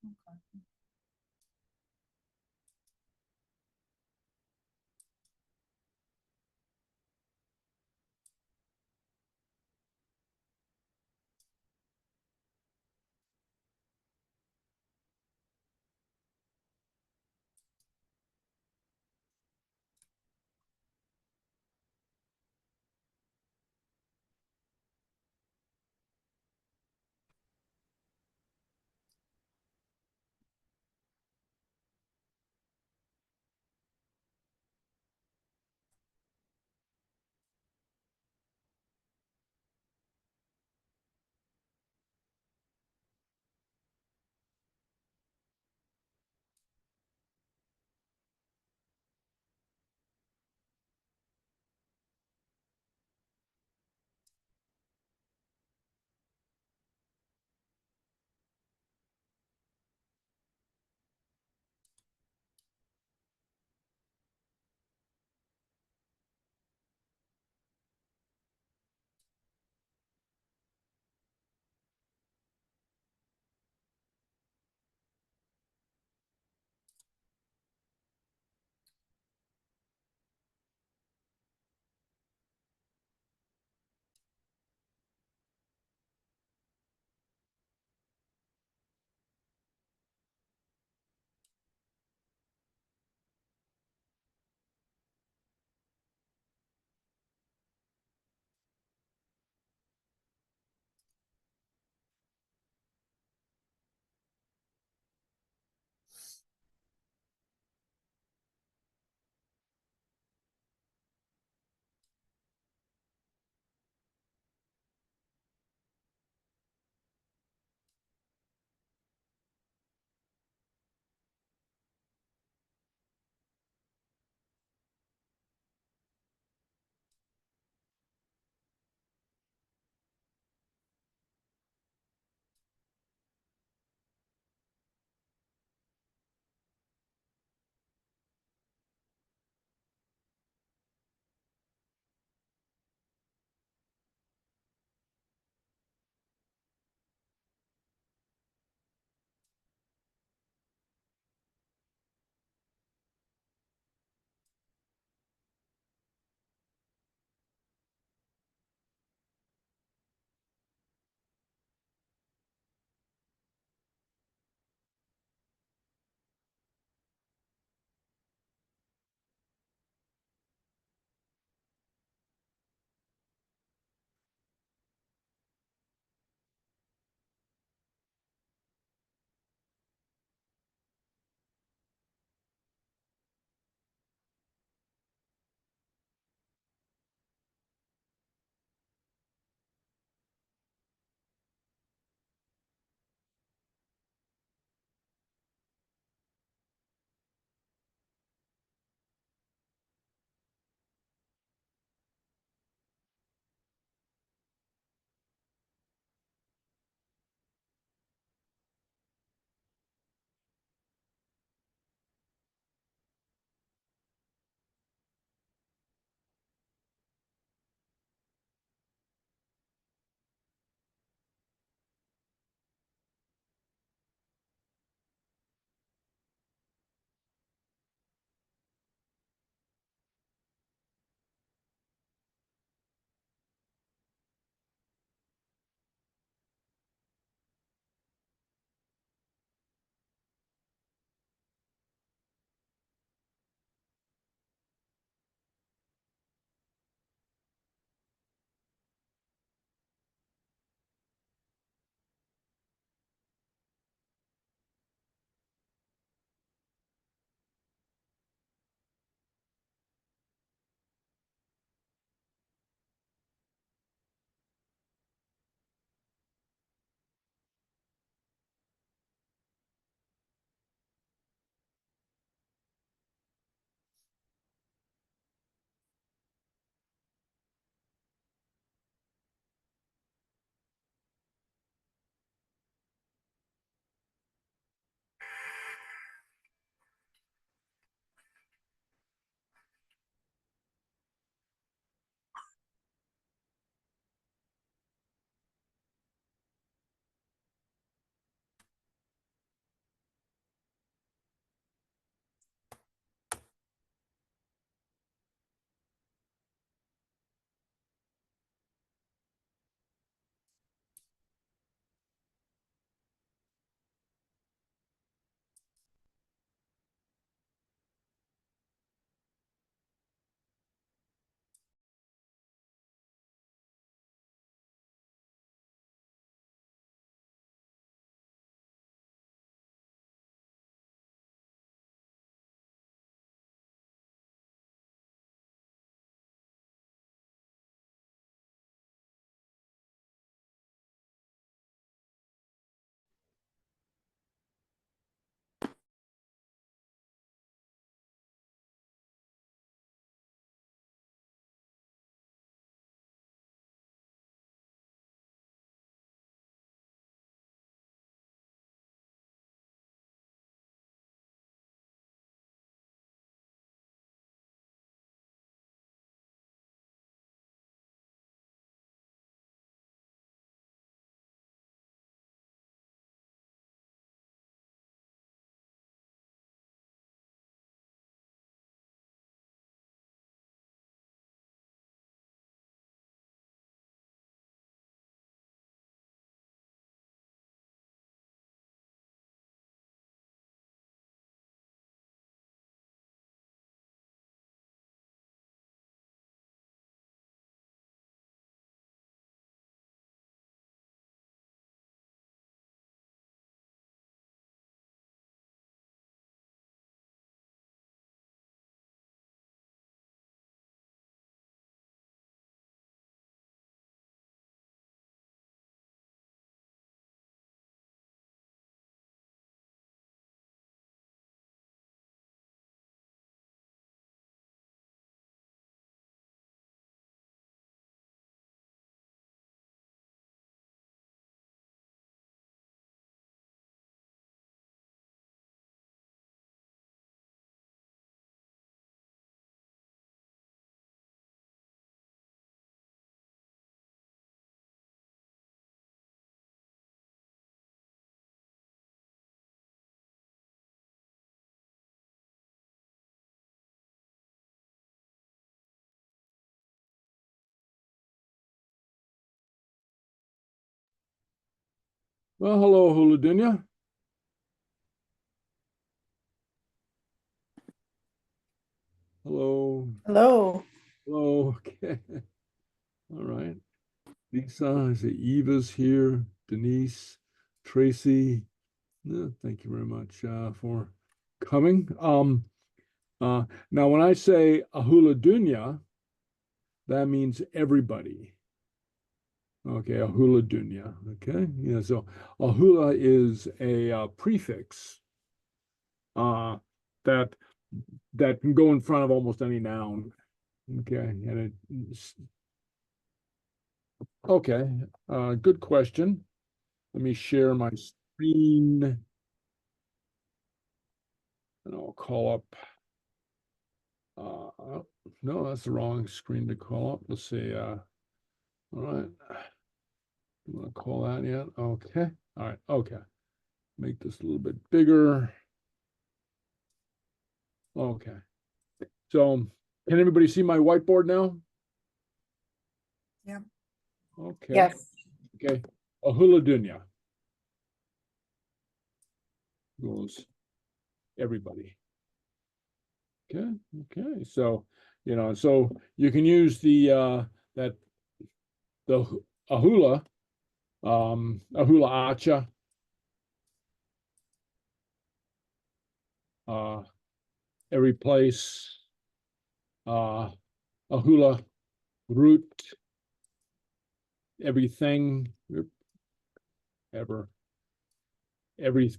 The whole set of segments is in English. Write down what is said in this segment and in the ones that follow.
Okay. Well, hello, Huladunya. Hello. Hello. Hello. Okay. All right. Lisa, I see Eva's here. Denise, Tracy. Thank you very much for coming. Now, when I say a Huladunya, that means everybody. Okay, a Huladunya. Okay. Yeah. So a hula is a prefix that that can go in front of almost any noun. Okay, and okay, good question. Let me share my screen, and I'll call up. No, that's the wrong screen to call up. Let's see. All right, you want to call that yet? Okay. All right. Okay. Make this a little bit bigger. Okay. So, can everybody see my whiteboard now? Yeah. Okay. Yes. Okay. A Huladunya goes everybody. Okay. Okay. So, so you can use the ahula, ahula acha, uh, every place, ahula root, everything, ever, every.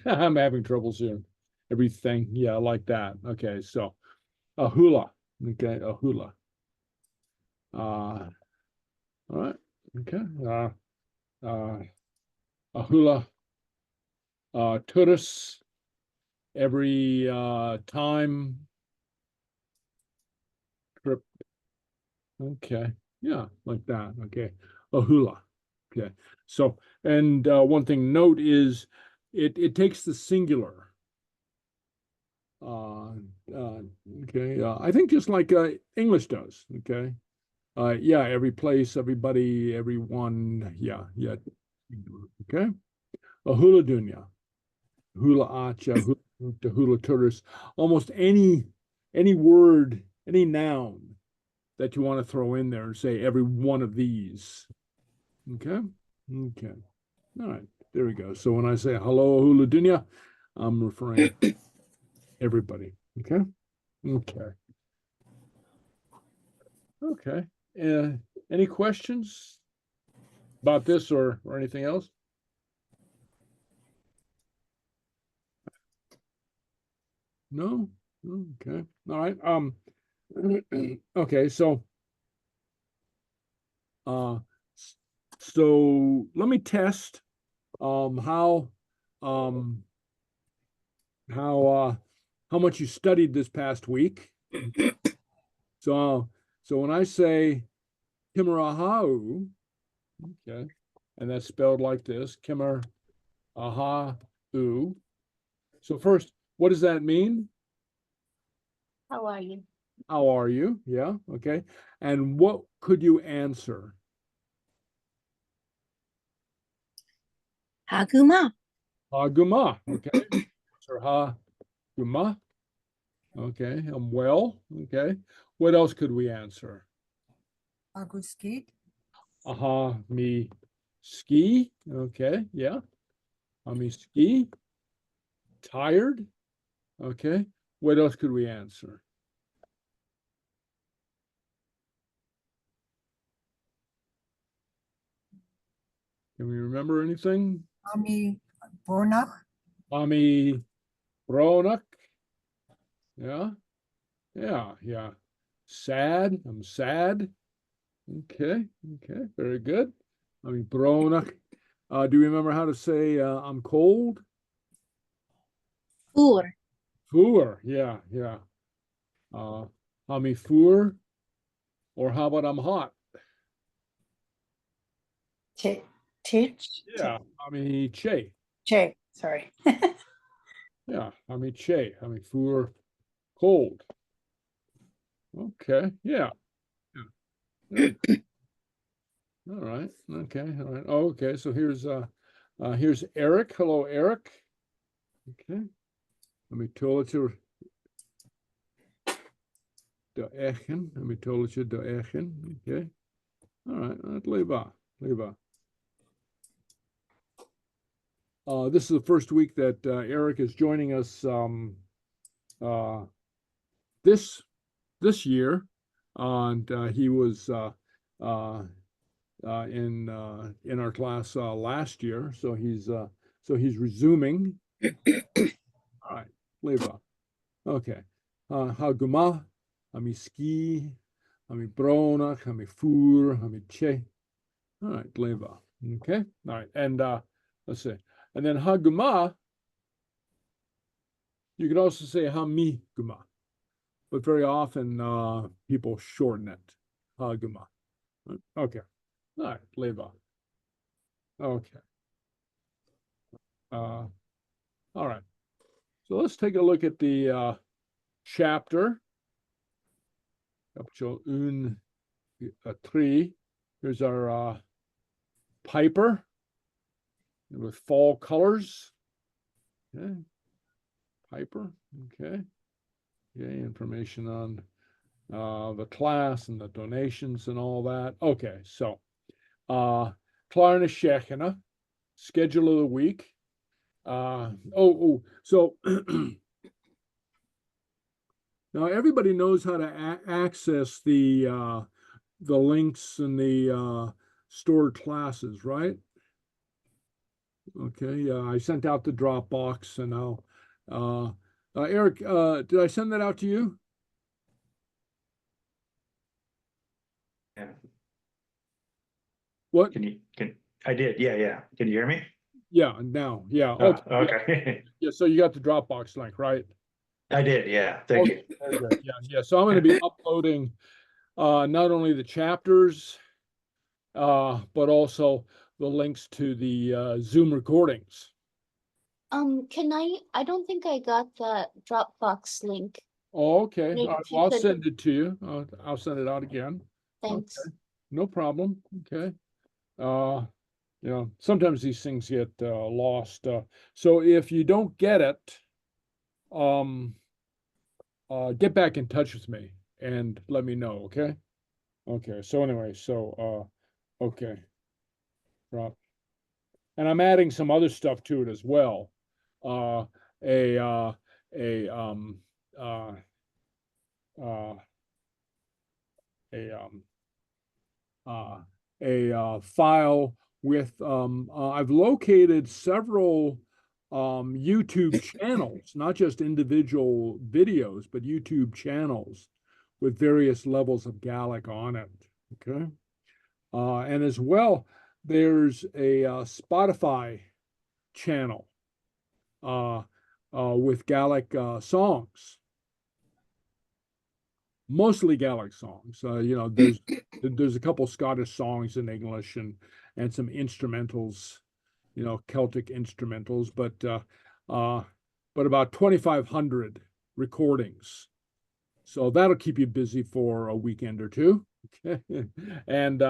I'm having trouble soon. Everything, yeah, like that. Okay, so ahula, okay, ahula. All right, okay. Uh, ahula, turis, every time trip. Okay, yeah, like that. Okay, ahula. Okay, so and one thing note is it takes the singular. Uh, uh, okay, I think just like English does. Okay, yeah, every place, everybody, everyone. Yeah, yeah. Okay, a hula dunya, hula acha, hula tourist. Almost any word, any noun that you want to throw in there and say every one of these. Okay. Okay. All right. There we go. So when I say hello, hula dunya, I'm referring to everybody. Okay. Okay. Okay. Any questions about this or anything else? No? Okay. All right. Okay, uh so let me test how um how much you studied this past week. So when I say Kimarahau, okay, and that's spelled like this, Kimar aha u. So first, what does that mean? How are you? How are you? Yeah, okay. And what could you answer? Haguma. Haguma, okay. Or ha guma. Okay, I'm well. Okay. What else could we answer? Aguskid. Aha, me ski. Okay, yeah. Me ski. Tired. Okay. What else could we answer? Can we remember anything? Ami Bornach. Ami Bronak. Yeah. Yeah. Yeah. Sad. I'm sad. Okay. Okay. Very good. Ami Bronak. Do you remember how to say I'm cold? Fur. Four. Yeah. Yeah. Ami four. Or how about I'm hot? Che. Chich. Yeah. Ami che. Che. Sorry. Yeah. Ami che. Ami four. Cold. Okay. Yeah. Yeah. All right. Okay. All right. Oh, okay. So here's Here's Eric. Hello, Eric. Okay. Let me tell you de echen. Let me tell you de echen. Okay. All right. Leva. This is the first week that Eric is joining us this year, and he was in our class last year, so he's resuming. All right, Leva. Okay. Haguma, ami ski, ami brona, ami fur, ami che. All right, Leva. Okay. All right, and let's see. And then haguma, you could also say hami guma, but very often people shorten it. Haguma. Okay. All right, Leva. Okay. All right. So let's take a look at the chapter. Capítulo 1, 3. Here's our piper with fall colors. Okay. Piper. Okay. Okay. Information on the class and the donations and all that. Okay. So, Klarna Shechina, schedule of the week. So now everybody knows how to access the links and the stored classes, right? Okay, I sent out the Dropbox, and now Eric, did I send that out to you? Yeah. What? I did. Yeah. Can you hear me? Yeah, now. Yeah. Oh, Okay. okay. Yeah, so you got the Dropbox link, right? I did. Yeah. Thank you. Very good. Yeah. So I'm going to be uploading not only the chapters, but also the links to the Zoom recordings. I don't think I got the Dropbox link. Oh, okay. Maybe All right, if you well, I'll could- send it to you. I'll send it out again. Thanks. Okay. No problem. Okay. Sometimes these things get lost. So if you don't get it, get back in touch with me and let me know, okay? Okay, so anyway, okay. Drop. And I'm adding some other stuff to it as well. A file with I've located several YouTube channels, not just individual videos, but YouTube channels with various levels of Gaelic on it. Okay. And as well, there's a Spotify channel with Gaelic songs, mostly Gaelic songs. There's a couple Scottish songs in English and some instrumentals, Celtic instrumentals, but about 2,500 recordings. So that'll keep you busy for a weekend or two. Okay. And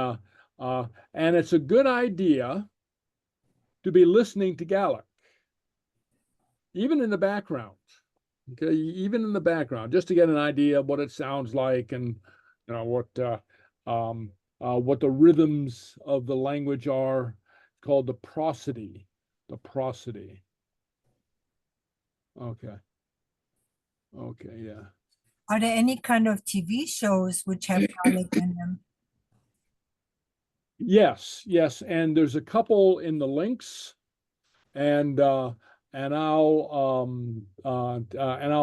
it's a good idea to be listening to Gaelic, even in the background. Okay, even in the background, just to get an idea of what it sounds like and what the rhythms of the language are. It's called the prosody. The prosody. Okay. Okay, yeah. Are there any kind of TV shows which have Gaelic in them? Yes, and there's a couple in the links, and I'll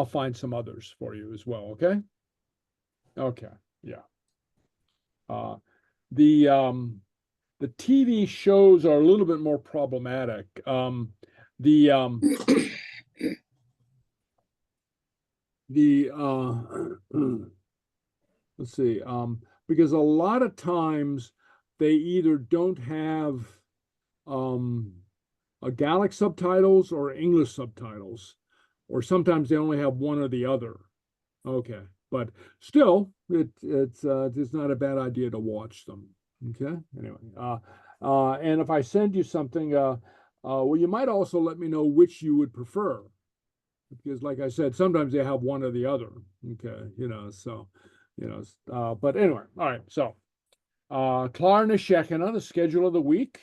find some others for you as well. Okay. Okay. Yeah. The TV shows are a little bit more problematic. Let's see, because a lot of times they either don't have Gaelic subtitles or English subtitles, or sometimes they only have one or the other. Okay, but still, it's not a bad idea to watch them. Okay, anyway, and if I send you something, Well, you might also let me know which you would prefer, because like I said, sometimes they have one or the other. Okay, so, but anyway, all right. So, Klár na Sheachdaine, the schedule of the week.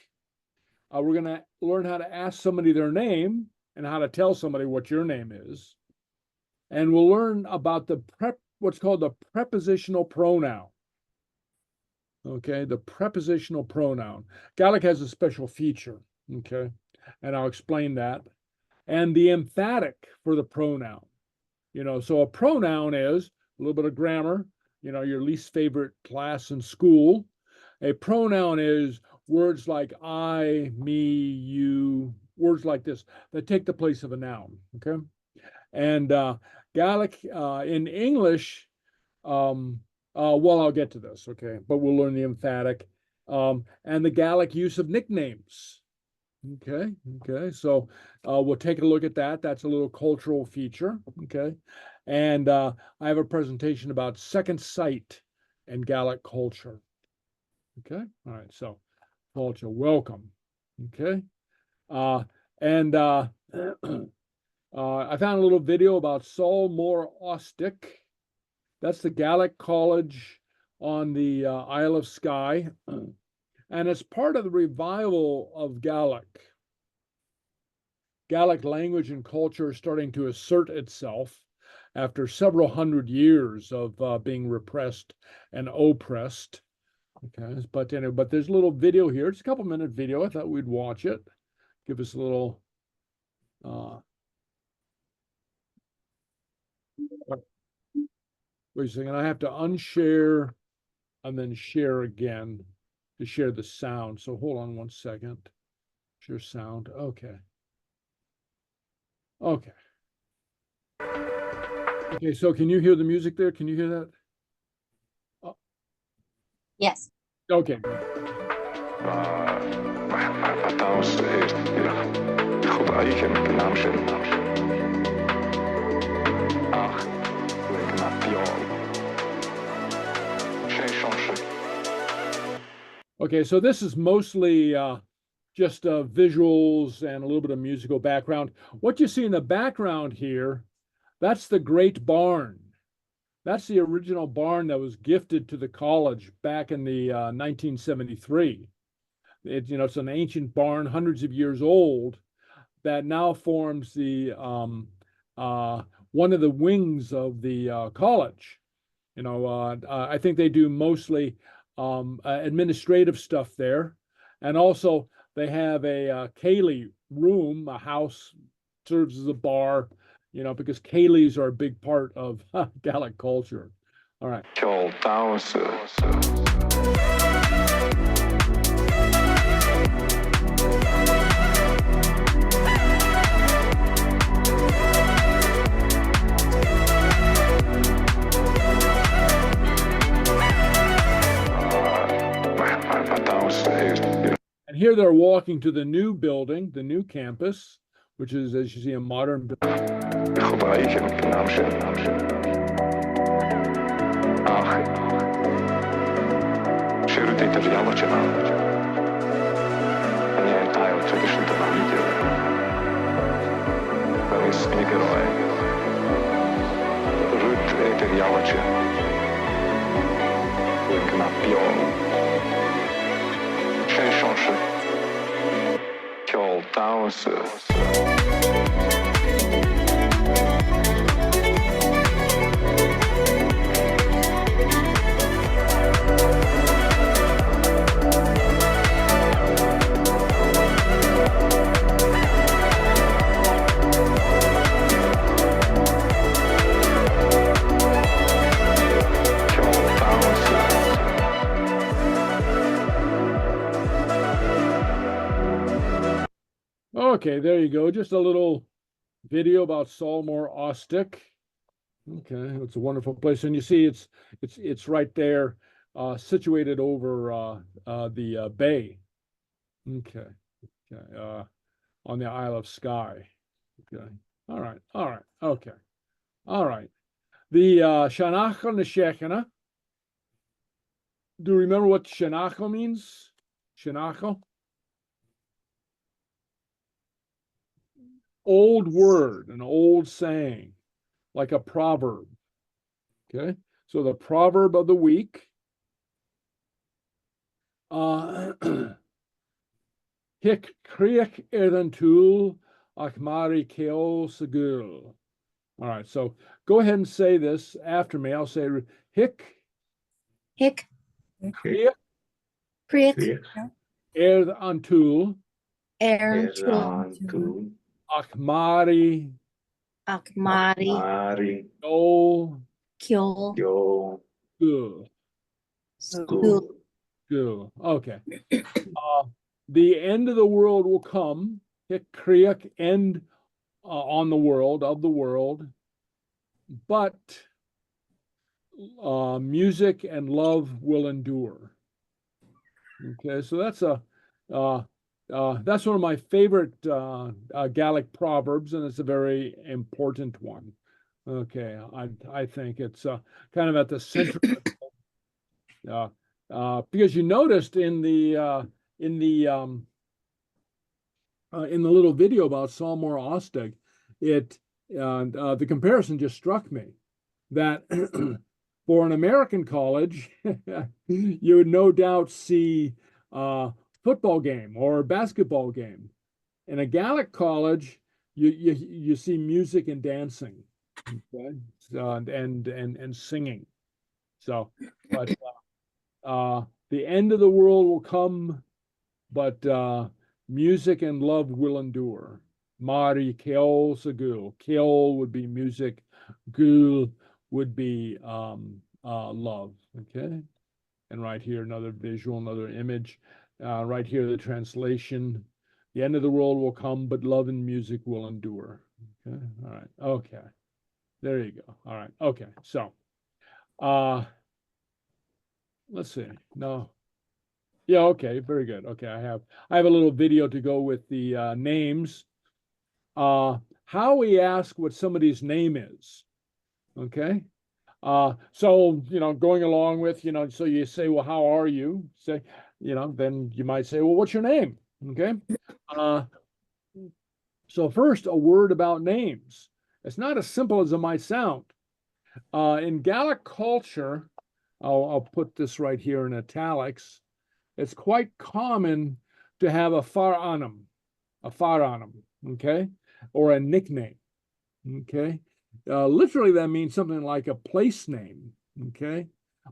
We're going to learn how to ask somebody their name and how to tell somebody what your name is. And we'll learn about what's called the prepositional pronoun. Okay, the prepositional pronoun. Gaelic has a special feature. Okay, and I'll explain that. And the emphatic for the pronoun. So a pronoun is a little bit of grammar, your least favorite class in school. A pronoun is words like I, me, you, words like this that take the place of a noun. Okay. And Gaelic in English, well, I'll get to this. Okay. But we'll learn the emphatic and the Gaelic use of nicknames. Okay. So we'll take a look at that. That's a little cultural feature. Okay. And I have a presentation about second sight and Gaelic culture. Okay. All right. So, Fàilte, welcome. Okay. And I found a little video about Sol Mor Ostic. That's the Gaelic college on the Isle of Skye. And it's part of the revival of Gaelic. Gaelic language and culture is starting to assert itself after several hundred years of being repressed and oppressed. Okay, but there's a little video here. It's a couple-minute video. I thought we'd watch it. Give us a little. Wait a second. I have to unshare and then share again to share the sound. So hold on one second. Share sound. Okay. Okay. Okay. So can you hear the music there? Can you hear that? Yes. Okay. Okay, so this is mostly just visuals and a little bit of musical background. What you see in the background here, that's the Great Barn. That's the original barn that was gifted to the college back in the 1973. It's an ancient barn, hundreds of years old, that now forms the one of the wings of the college. I think they do mostly administrative stuff there, and also they have a Ceilidh room, a house, serves as a bar. Because Ceilidhs are a big part of Gaelic culture. All right. And here they're walking to the new building, the new campus, which is, as you see, a modern building. Okay, there you go. Just a little video about Sol Mor Ostic. Okay, it's a wonderful place, and you see it's right there, situated over the bay. Okay, on the Isle of Skye. Okay, all right, okay, all right. The Seanfhacal na Sheachdaine. Do you remember what Seanfhacal means? Seanfhacal. old word, an old saying, like a proverb. Okay, so the proverb of the week. Hic criach an tool ach mari keo Sgeulachd. All right, so go ahead and say this after me. I'll say hic Hic, criach cric, an tool Erantul. ach mari ac mari, Mari. keo kyo, Yo. Sgeulachd. Sgeulachd. Sgeulachd. Okay. The end of the world will come. Hic criach, end on the world, of the world. But music and love will endure. Okay, so that's that's one of my favorite Gaelic proverbs, and it's a very important one. Okay, I think it's kind of at the center. Because you noticed in the little video about Salmor Ostig, the comparison just struck me that for an American college, you would no doubt see a football game or a basketball game. In a Gaelic college, you see music and dancing, okay? And singing. So, but the end of the world will come, but music and love will endure. Mari keol Sgeulachd. Keol would be music. Gul would be love. Okay. And right here, another visual, another image. Right here, the translation. The end of the world will come, but love and music will endure. Okay. All right. Okay. There you go. All right. Okay. So, let's see. No. Yeah, okay, very good. Okay, I have a little video to go with the names. How we ask what somebody's name is. Okay. So going along with, so you say, well, how are you? Say, then you might say, well, what's your name? Okay. So first, a word about names. It's not as simple as it might sound. In Gaelic culture, I'll put this right here in italics. It's quite common to have a faranam, okay, or a nickname, okay. Literally, that means something like a place name, okay,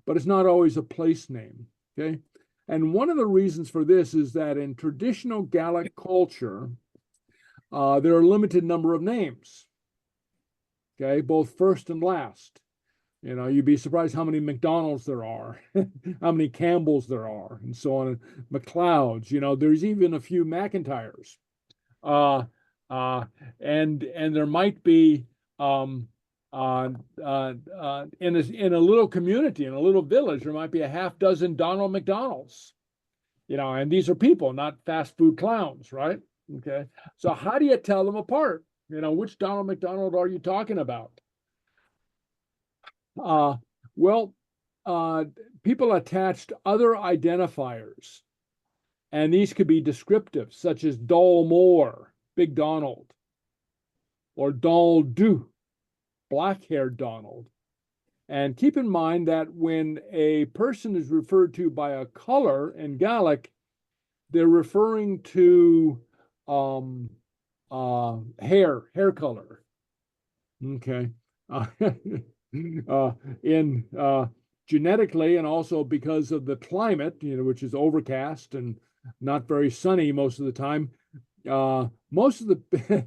but it's not always a place name, okay. And one of the reasons for this is that in traditional Gaelic culture, there are a limited number of names, okay, both first and last. You'd be surprised how many McDonald's there are, how many Campbells there are, and so on, and McLeod's. There's even a few McIntyres. And there might be in a little community, in a little village, there might be a half dozen Donald McDonald's. And these are people, not fast food clowns, right? Okay. So how do you tell them apart? Which Donald McDonald are you talking about? Well, people attached other identifiers, and these could be descriptive, such as Dol Moore, Big Donald, or Dol Du, black-haired Donald. And keep in mind that when a person is referred to by a color in Gaelic, they're referring to hair color. Okay. In genetically, and also because of the climate, which is overcast and not very sunny most of the time, most of the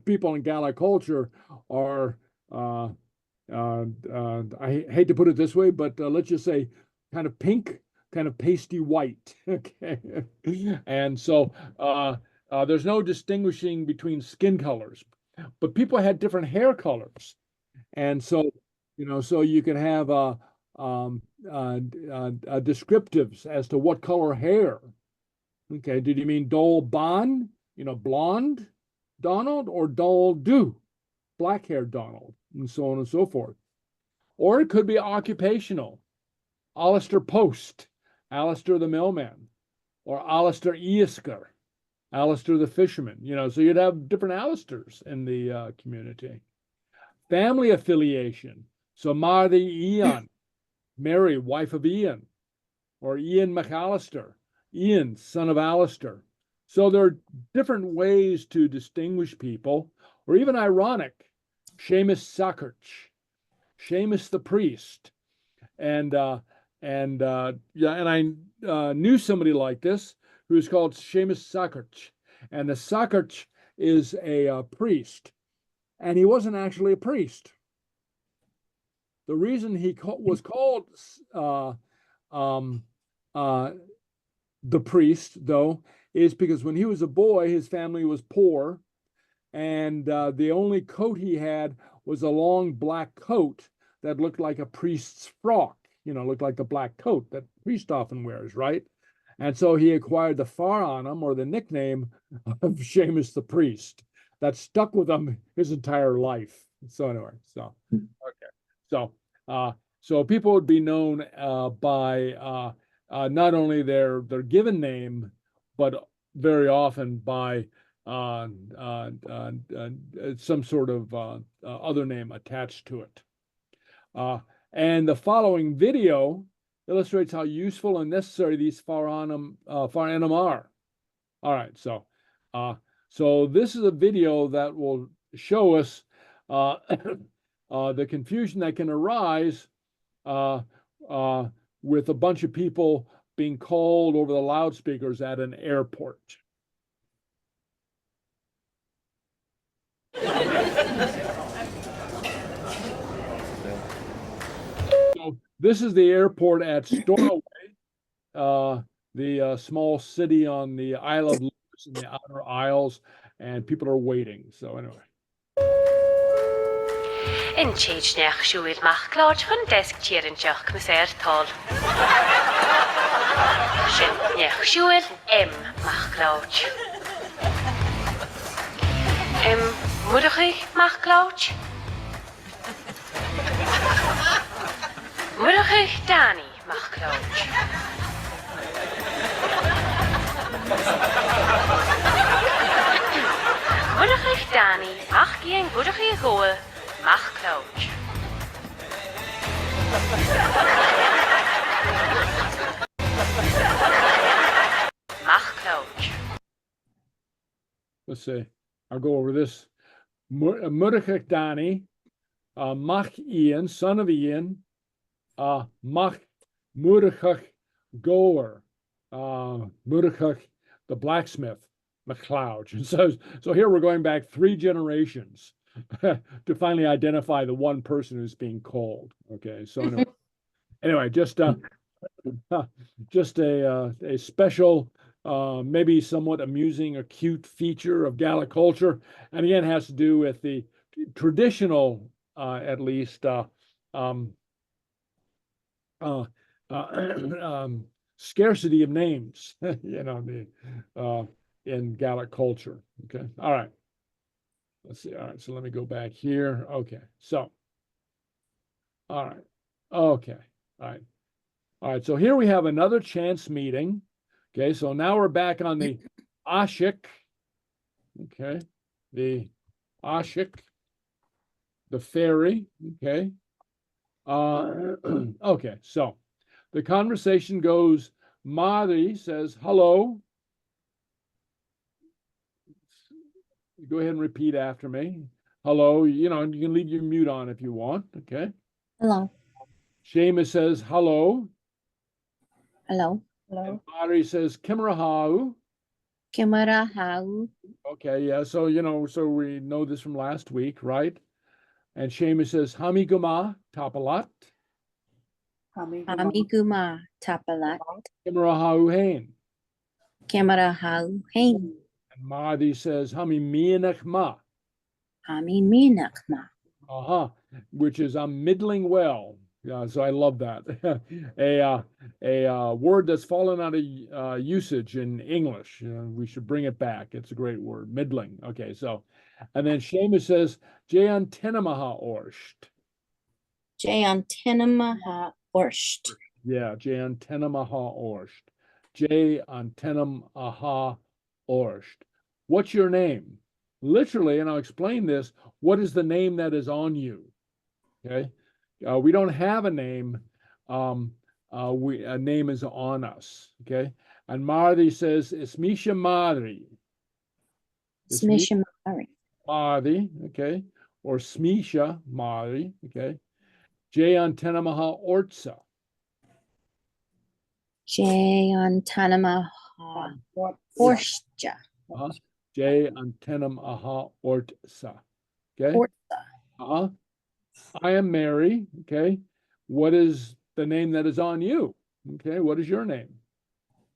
people in Gaelic culture are, I hate to put it this way, but let's just say kind of pink, kind of pasty white. Okay. And so there's no distinguishing between skin colors, but people had different hair colors. And so, so you can have descriptives as to what color hair. Okay, did you mean Dol Ban, blonde Donald, or Dol Du, black-haired Donald, and so on and so forth. Or it could be occupational. Alistair Post, Alistair the Millman, or Alistair Easker, Alistair the fisherman, you know, so you'd have different Alistairs in the community. Family affiliation. So Martha Ian, Mary, wife of Ian, or Ian McAllister, Ian, son of Alistair. So there are different ways to distinguish people, or even ironic. Seamus Sackert, Seamus the priest, and I knew somebody like this who was called Seamus Sackert, and the Sackert is a priest, and he wasn't actually a priest. The reason he was called the priest, though, is because when he was a boy, his family was poor, and the only coat he had was a long black coat that looked like a priest's frock, you know, looked like the black coat that priest often wears, right? And so he acquired the Fàilte, or the nickname of Seamus the priest. That stuck with him his entire life. So anyway, so okay, so people would be known by not only their given name, but very often by some sort of other name attached to it. And the following video illustrates how useful and necessary these Fàilte are. All right, so this is a video that will show us the confusion that can arise with a bunch of people being called over the loudspeakers at an airport. So this is the airport at Stornoway, the small city on the Isle of Lewis in the Outer Isles, and people are waiting. So anyway. In Seachdaine siúil macláid chun deisc tíar an teach na sairtáil. Sin siúil macláid. Muireachí macláid. Muireachí Danny macláid. Muireachí Danny ach cían muireachí ghóil macláid. Macláid. Let's see. I'll go over this. Muireachí Danny, Mach Ian, son of Ian, Mach Muireachí Goer, Muireachí the blacksmith, MacLeod. So here we're going back 3 generations to finally identify the one person who's being called. Okay, so anyway, just a special, maybe somewhat amusing or cute feature of Gaelic culture, and again has to do with the traditional, at least, scarcity of names, you know, in Gaelic culture. Okay, all right. Let's see. All right, so let me go back here. Okay, so, all right, okay, all right. So here we have another chance meeting. Okay, so now we're back on the Ashik. Okay, the Ashik, the ferry. Okay, okay. So the conversation goes. Mari says hello. Go ahead and repeat after me. Hello, you know, you can leave your mute on if you want, okay? Hello. Seamus says hello. Hello. And Mari says Kimmerahau. Kimmerahau. Okay, yeah, so, you know, so we know this from last week, right? And Seamus says Hamiguma Tapalat. Amiguma Tapalat. Kimmerahau Hain. Kimmerahau Hain. And Mari says Hami Mianachma. Hami Minachma. Which is I'm middling well. Yeah, so I love that. a word that's fallen out of usage in English. We should bring it back. It's a great word, middling. Okay, so, and then Seamus says Jayan Tenamaha Orsht. Jayan Tenamaha Orsht. Yeah, Jayan Tenamaha Orsht. Jayan Tenamaha Orsht. What's your name? Literally, and I'll explain this, what is the name that is on you? Okay. We don't have a name. A name is on us. Okay. And Mardi says, Ismisha Madri. Smisha Mari. Mardi, okay. Or Smisha Mardi, okay. J Antenamaha Ortsa. Jayan Tanamaha Orshtja. J Antenamaha Ortsa. Okay. Ortsa. I am Mary. Okay. What is the name that is on you? Okay. What is your name?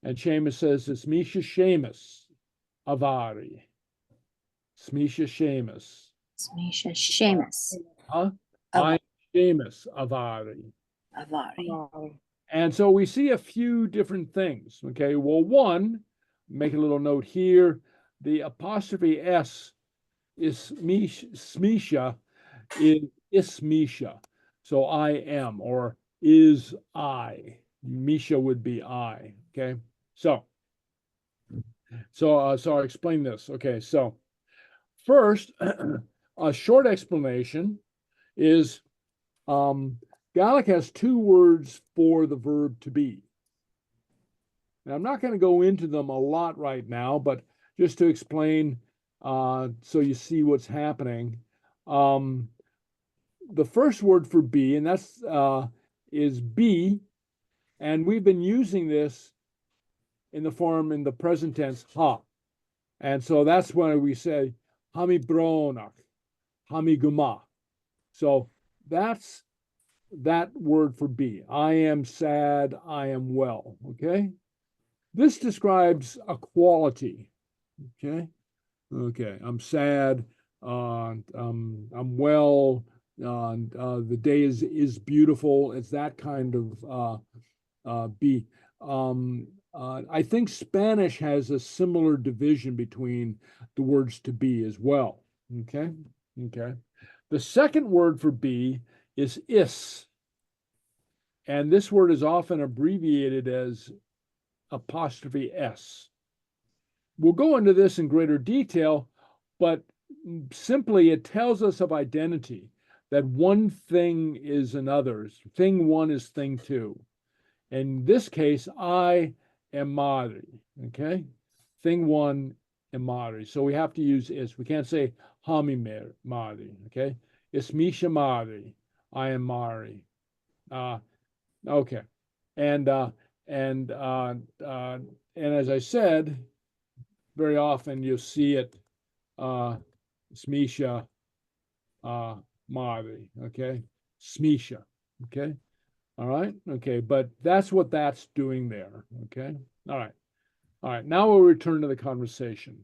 And Seamus says, it's Misha Seamus Avari. Smisha Seamus. Smisha Seamus. I'm Seamus Avari. Avari. And so we see a few different things. Okay. Well, one, make a little note here. The apostrophe S is Smisha is Ismisha. So I am, or is I. Misha would be I. Okay. So I'll explain this. Okay. So first, a short explanation is Gaelic has two words for the verb to be. Now, I'm not going to go into them a lot right now, but just to explain so you see what's happening. The first word for be, and that's is be, and we've been using this in the form in the present tense ha. And so that's when we say hami bronach, hami guma. So that's that word for be. I am sad, I am well. Okay. This describes a quality. Okay. Okay. I'm sad. I'm well. The day is beautiful. It's that kind of be. I think Spanish has a similar division between the words to be as well. Okay. Okay. The second word for be is is. And this word is often abbreviated as apostrophe S. We'll go into this in greater detail, but simply it tells us of identity, that one thing is another's. Thing one is thing two. In this case, I am Mari, okay? Thing one am Mari. So we have to use is. We can't say Hami Mari, okay? It's Misha Mari. I am Mari. Okay. And as I said, very often you'll see it Smisha Mari, okay? Smisha, okay? All right, okay, but that's what that's doing there, okay? All right, now we'll return to the conversation.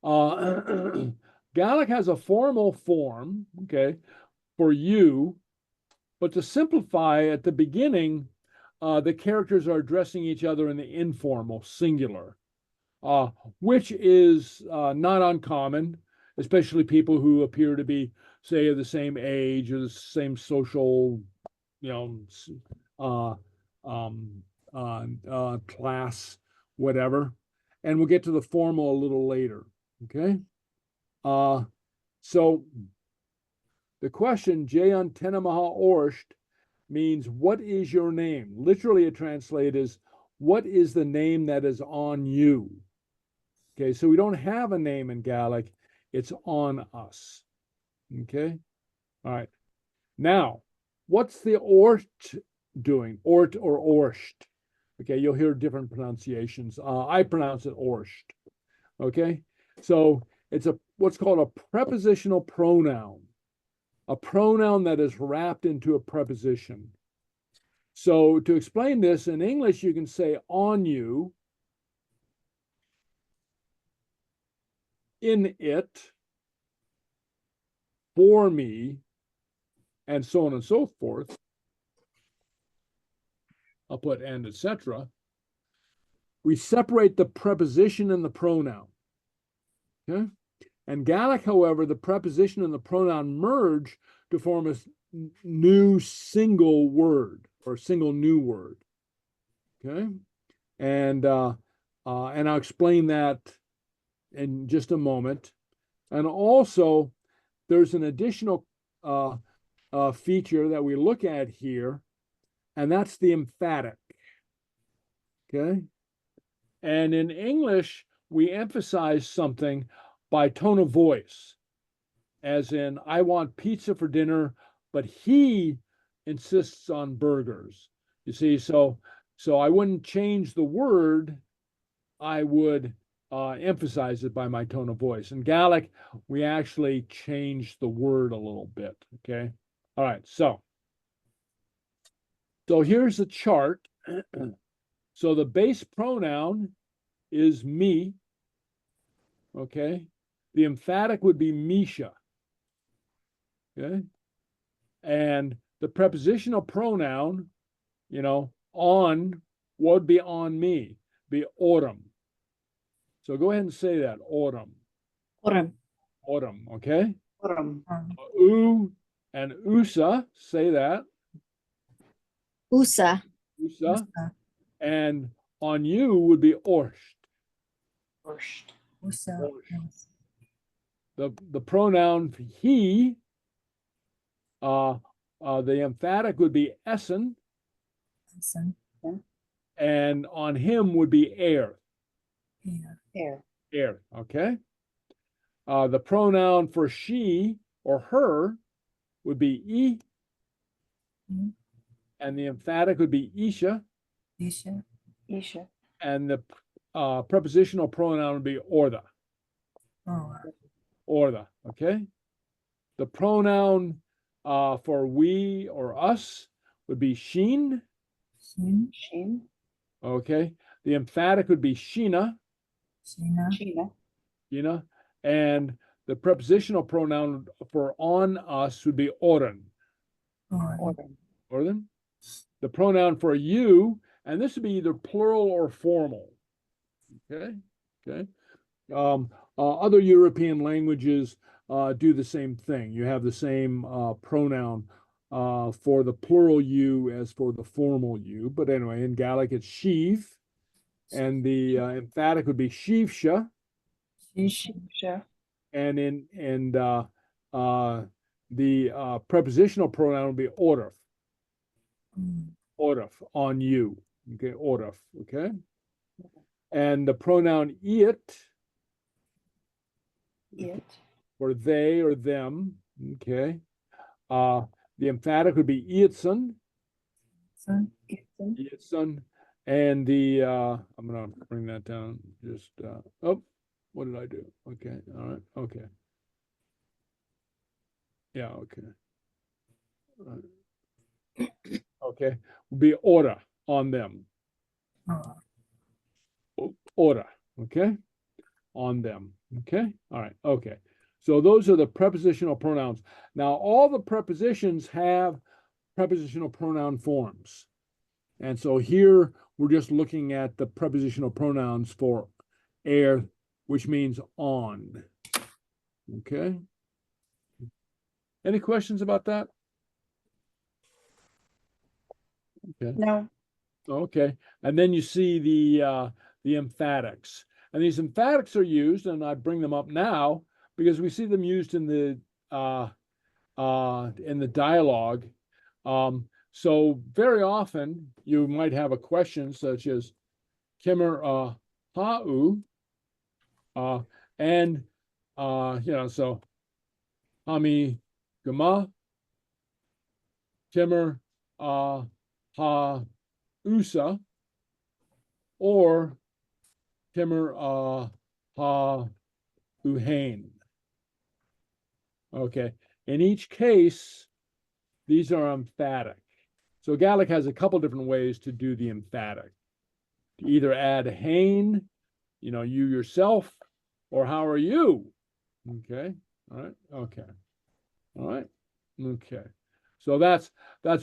Gaelic has a formal form, okay, for you, but to simplify at the beginning, the characters are addressing each other in the informal, singular, which is not uncommon, especially people who appear to be, say, of the same age or the same social, class, whatever. And we'll get to the formal a little later, okay? So the question, Jayan Tenamaha Orsht, means what is your name? Literally it translates as what is the name that is on you? Okay, so we don't have a name in Gaelic, it's on us. Okay, all right. Now, what's the Ort doing? Ort or Orsht? Okay, you'll hear different pronunciations. I pronounce it Orsht. Okay, so it's what's called a prepositional pronoun. A pronoun that is wrapped into a preposition. So to explain this, in English, you can say on you, in it, for me, and so on and so forth. I'll put and, etc. We separate the preposition and the pronoun. Okay? And Gaelic, however, the preposition and the pronoun merge to form a new single word or single new word. Okay? And And I'll explain that in just a moment. And also, there's an additional feature that we look at here, and that's the emphatic. Okay. And in English, we emphasize something by tone of voice, as in, I want pizza for dinner, but he insists on burgers. You see, so I wouldn't change the word, I would emphasize it by my tone of voice. In Gaelic, we actually change the word a little bit, okay? All right, so here's a chart. So the base pronoun is me, okay? The emphatic would be Misha, okay? And the prepositional pronoun, on, what would be on me? Be Òran. So go ahead and say that, Òran. Òran. Òran, okay? Òran. U and Usa, say that. Usa. Usa. And on you would be Orsht. Orsht. Usa. Yes. The pronoun he, the emphatic would be Essen, Listen. and on him would be air. Yeah. Air, okay? The pronoun for she or her would be e, and the emphatic would be isha, Isha. Isha. and the prepositional pronoun would be orda. Oh, Orda, okay? The pronoun for we or us would be sheen, Shin. Shin. okay? The emphatic would be sheena, Shina. Sheena. and the prepositional pronoun for on us would be Òran. Òran. Òran. The pronoun for you, and this would be either plural or formal. Okay. Other European languages do the same thing. You have the same pronoun for the plural you as for the formal you. But anyway, in Gaelic, it's sheave, and the emphatic would be sheavsha. Shisha. And the prepositional pronoun would be oraf. Oraf, on you. Okay, oraf, okay? And the pronoun it for they or them, okay? The emphatic would be ietson. Ietson. And the, I'm gonna bring that down, just, what did I do? Okay, all right, okay. Yeah, okay. Okay, would be order on them. Order, okay? On them, okay? All right, okay. So those are the prepositional pronouns. Now, all the prepositions have prepositional pronoun forms. And so here we're just looking at the prepositional pronouns for air, which means on. Okay. Any questions about that? Okay. No. Okay. And then you see the emphatics. And these emphatics are used, and I bring them up now because we see them used in the dialogue. So very often you might have a question such as Kimmer ha'u, and so Hami Gama, Kimmer ha usa, or Kimmer ha uhain. Okay. In each case, these are emphatic. So Gaelic has a couple different ways to do the emphatic. To either add hain, you yourself, or how are you? Okay. All right. Okay. All right. Okay. So that's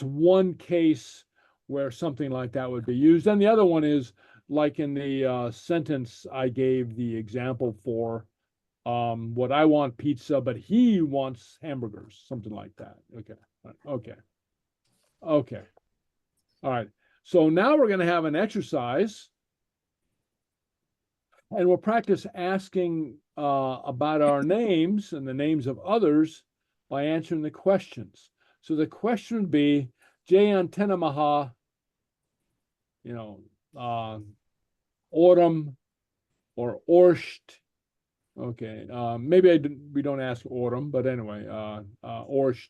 one case where something like that would be used. And the other one is like in the sentence I gave the example for, what I want pizza, but he wants hamburgers, something like that. Okay. Okay. Okay. All right. So now we're going to have an exercise. and we'll practice asking about our names and the names of others by answering the questions. So the question would be, Jayan Tenamaha, Òran or Orsht. Okay, maybe we don't ask Òran, but anyway, Orsht.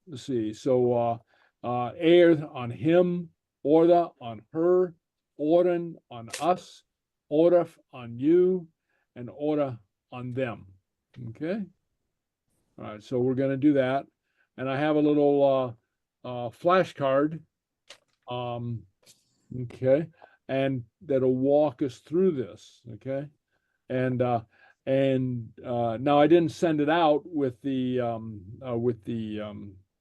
Let's see. So Air on him, Orda on her, Òran on us, Oraf on you, and Orda on them. Okay. All right. So we're going to do that, and I have a little flashcard. Okay, and that'll walk us through this. Okay, and now I didn't send it out with the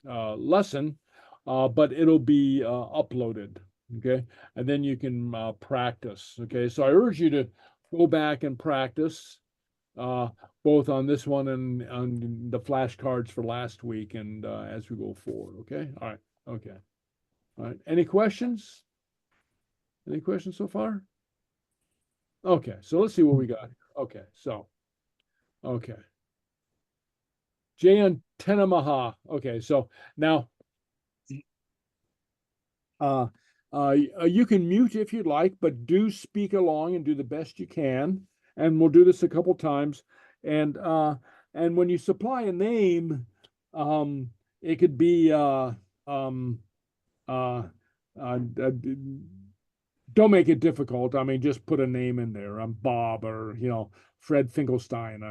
lesson, but it'll be uploaded. Okay, and then you can practice. Okay, so I urge you to go back and practice both on this one and on the flashcards for last week, and as we go forward. Okay, all right, okay, all right. Any questions? Any questions so far? Okay, so let's see what we got. Okay, so, okay. Jayan Tenamaha. Okay, so now, you can mute if you'd like, but do speak along and do the best you can. And we'll do this a couple times. And when you supply a name, it could be don't make it difficult. I mean, just put a name in there. I'm Bob, or Fred Finkelstein.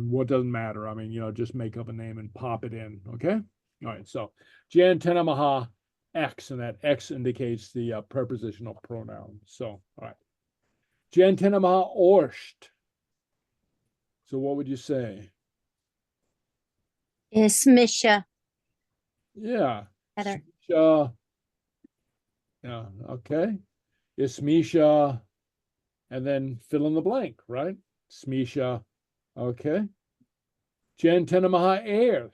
What doesn't matter. I mean, just make up a name and pop it in. Okay. All right. So Jan Tenamaha X, and that X indicates the prepositional pronoun. So all right. Jan Tenamaha Orsht. So what would you say? Smisha. Yeah. Better. Smisha. Yeah. Okay. Ismisha, and then fill in the blank, right? Smisha. Okay. Jan Tenamaha Air.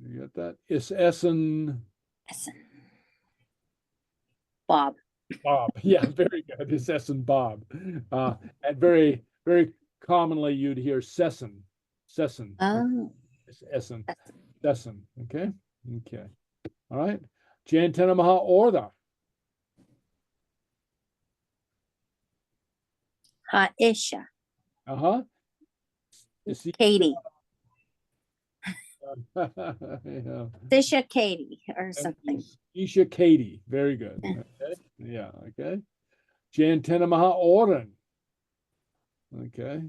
You got that? Is Essen. Bob. Bob. Yeah, very good. Is Essen Bob. And very, very commonly you'd hear Sesson. Sesson. Oh. It's Essen. Sesson. Okay. Okay. All right. Jan Tenamaha Orda. Isha. Uh-huh. Is he Katie. yeah. Isha Katie or something. Isha Katie. Very good. Okay. Yeah. Okay. Jan Tenamaha Òran. Okay.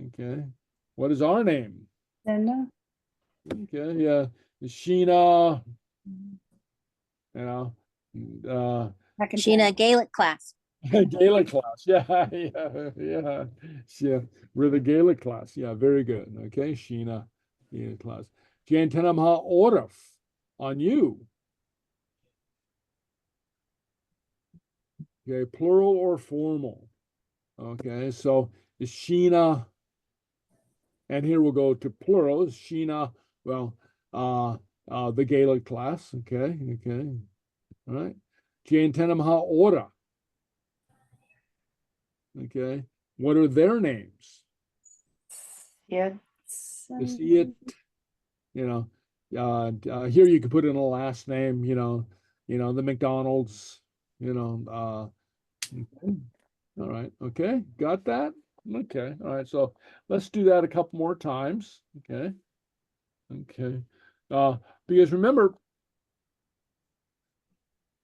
Okay. What is our name? Linda. Okay. Yeah. Sheena. Sheena Gaelic class. Gaelic class. Yeah. Yeah. Yeah. Yeah. We're the Gaelic class. Yeah. Very good. Okay. Sheena. Gaelic class. Jan Tenamaha Oraf on you. Okay, plural or formal. Okay, so is Sheena, and here we'll go to plural. Is Sheena, well, the Gaelic class. Okay, okay, all right. Jan Tenamaha Ora. Okay, what are their names? Yes. Is it, here you can put in a last name. The McDonald's. Okay. All right. Okay. Got that? Okay. All right. So let's do that a couple more times. Okay. Okay. Because remember,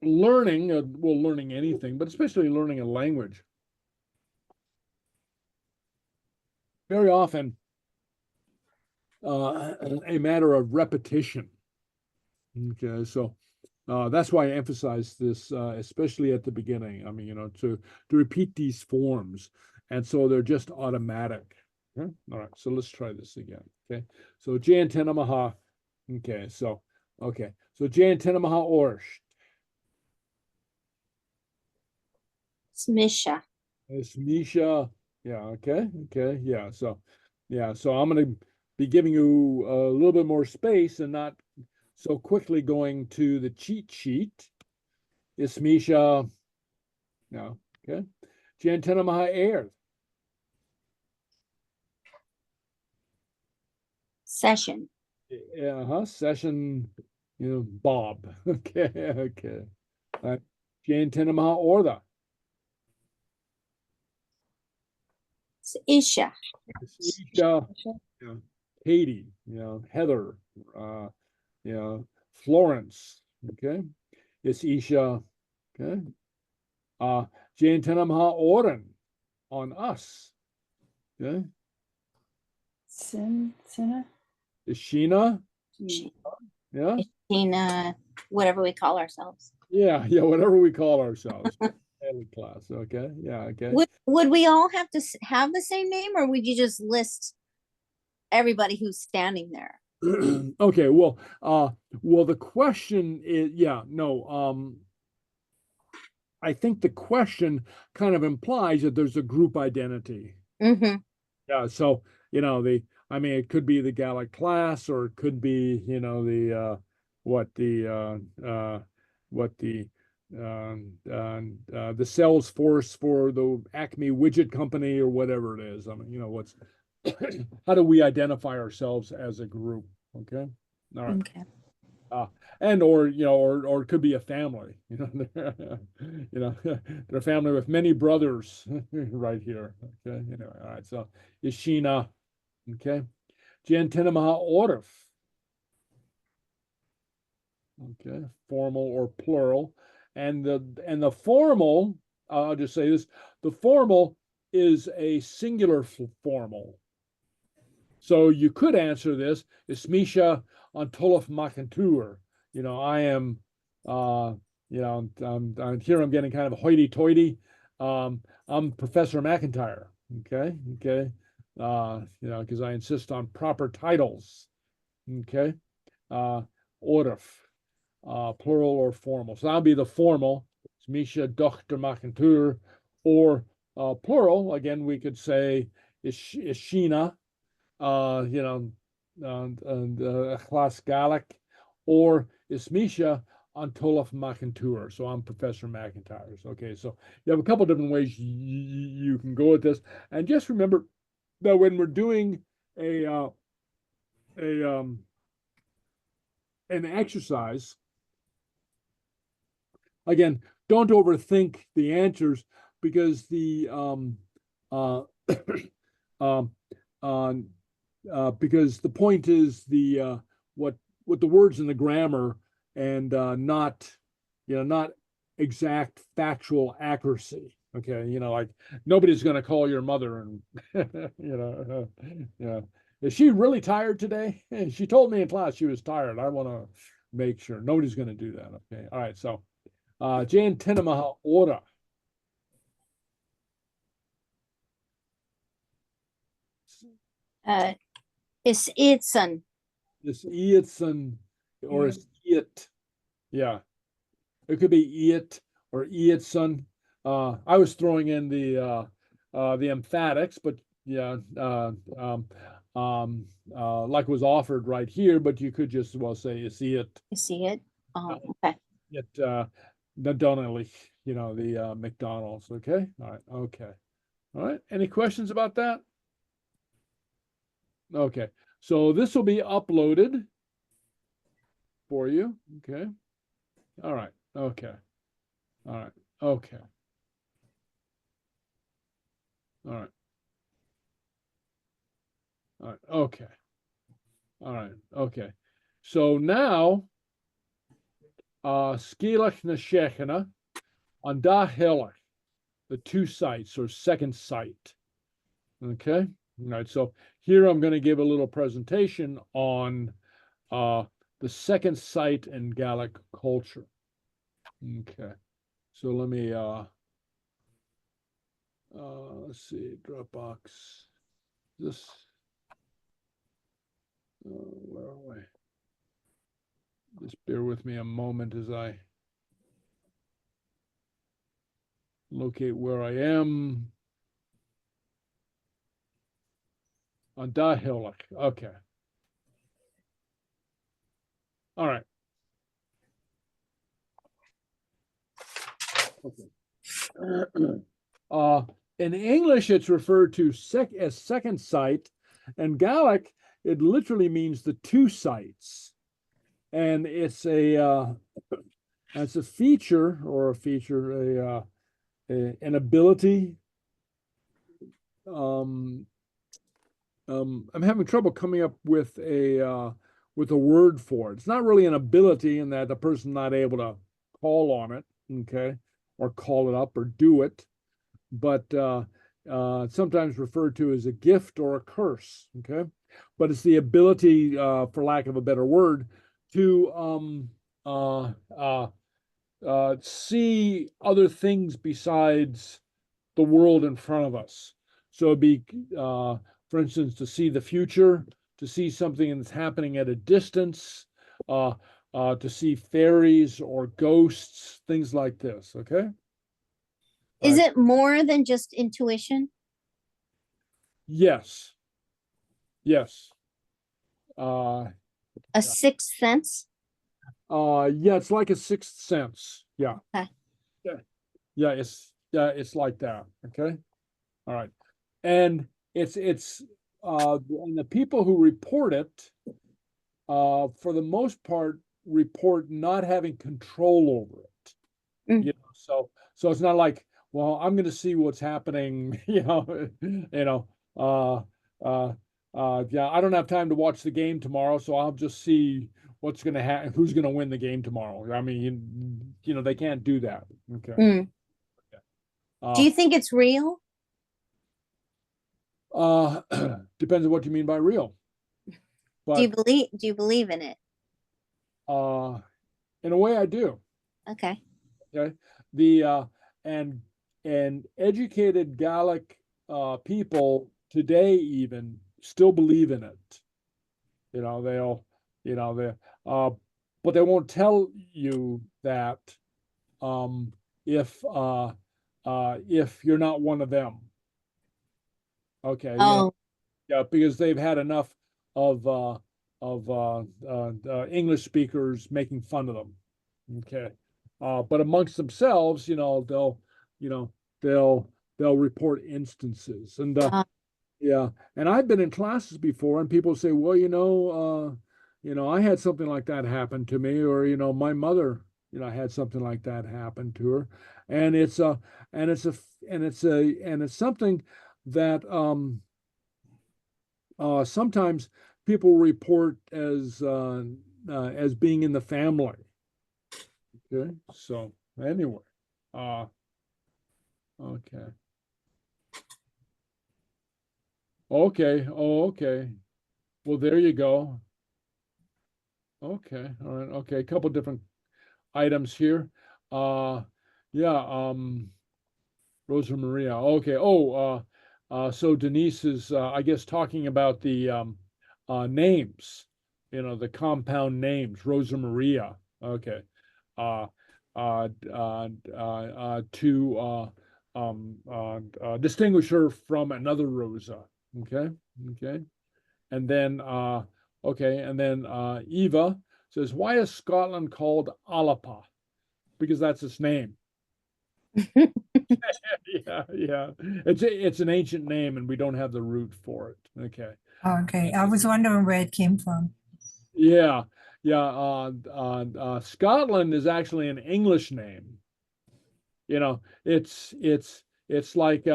learning, learning anything, but especially learning a language, very often a matter of repetition. Okay. So that's why I emphasize this, especially at the beginning. I mean, to repeat these forms, and so they're just automatic. Okay? All right, so let's try this again. Okay, so Jan Tenamaha. Okay, so Jan Tenamaha Orsht. Smisha. It's Misha. Yeah. Okay. Okay. Yeah. So I'm gonna be giving you a little bit more space and not so quickly going to the cheat sheet. Ismisha, no, okay. Giantena maha air. Session. Session, Bob. Okay, okay. All right. Giantena maha orda. Isha. Isha, Katie, Heather, Florence, okay. It's Isha, okay. Giantena maha Òran, on us, okay. Sinna. Is Sheena, yeah, Tina, whatever we call ourselves. yeah, whatever we call ourselves. Gaelic class, okay, yeah, okay. Would we all have to have the same name, or would you just list everybody who's standing there? Okay, well, the question is, I think the question kind of implies that there's a group identity. Mm-hmm. Yeah, so it could be the Gaelic class, or it could be the sales force for the Acme widget company, or whatever it is. I mean, what's how do we identify ourselves as a group? Okay, all right. Okay. And or it could be a family. They're a family with many brothers right here. Okay, all right. So Ishina, okay, Giantena maha orif. Okay, formal or plural, and the formal. I'll just say this: the formal is a singular formal. So you could answer this: Ismisha on Tolaf Makantur. I am, I'm here. I'm getting kind of hoity-toity. I'm Professor McIntyre. Okay, because I insist on proper titles. Okay, orif, plural or formal. So that'll be the formal. Ismisha Dr. Makantur, or plural. Again, we could say Ishina. Class Gaelic, or Ismisha on Tolaf McIntyre. So I'm Professor McIntyre. Okay, so you have a couple different ways you can go with this, and just remember that when we're doing an exercise, again, don't overthink the answers, because the because the point is what the words in the grammar, and not exact factual accuracy. Okay, like nobody's going to call your mother and is she really tired today? She told me in class she was tired. I want to make sure. Nobody's going to do that. Okay, all right. So Jan Tenemaha Ora. It's Itzan. This Ietson, or it's Iet. Yeah. It could be Iet or Ietson. I was throwing in the emphatics, but yeah, like was offered right here, but you could just say it's Iet. You see it? Oh, okay. Iet Nadonally, the McDonald's. Okay. All right. Okay. All right. Any questions about that? Okay. So this will be uploaded for you. Okay. All right. Okay. All right. Okay. All right. All right. Okay. All right. Okay. So now, Sgeulachd na Sheachdaine on da Shealladh, the two sites, or second site. Okay. All right. So here I'm going to give a little presentation on the second site in Gaelic culture. Okay. So let me let's see, Dropbox. This where are we? Just bear with me a moment as I locate where I am. On da Shealladh. Okay. All right. Okay. In English, it's referred to as second sight. And Gaelic, it literally means the two sights. And it's a feature an ability. I'm having trouble coming up with a word for it. It's not really an ability in that the person's not able to call on it, okay, or call it up or do it, but sometimes referred to as a gift or a curse, okay. But it's the ability, for lack of a better word, to see other things besides the world in front of us. So it'd be, for instance, to see the future, to see something that's happening at a distance, to see fairies or ghosts, things like this. Okay. Is it more than just intuition? Yes. Yes. A sixth sense? Yeah, it's like a sixth sense. Yeah. Okay. Yeah, it's like that. Okay. All right. And it's and the people who report it, for the most part, report not having control over it. Mm. You know, so it's not like, well, I'm going to see what's happening. Yeah, I don't have time to watch the game tomorrow, so I'll just see what's going to happen, who's going to win the game tomorrow. I mean, they can't do that. Okay. Mm. Do you think it's real? Depends on what you mean by real. But Do you believe in it? in a way I do. Okay. Okay. The and educated Gaelic people today even still believe in it. They'll but they won't tell you that if you're not one of them. Okay. Oh, Yeah, because they've had enough of English speakers making fun of them. Okay. But amongst themselves, they'll report instances. And yeah, and I've been in classes before and people say, well, I had something like that happen to me, or my mother, had something like that happen to her. And it's something that sometimes people report as being in the family. Okay, so anyway, okay. Okay, okay. Well, there you go. Okay, all right, okay, a couple different items here. Yeah, Rosa Maria. Okay. So Denise is, I guess, talking about the names, the compound names, Rosa Maria. Okay. To distinguish her from another Rosa. Okay. Okay. And then, Eva says, why is Scotland called Alapa? Because that's its name. Yeah. It's an ancient name and we don't have the root for it. Okay. Okay, I was wondering where it came from. Yeah. Scotland is actually an English name. It's like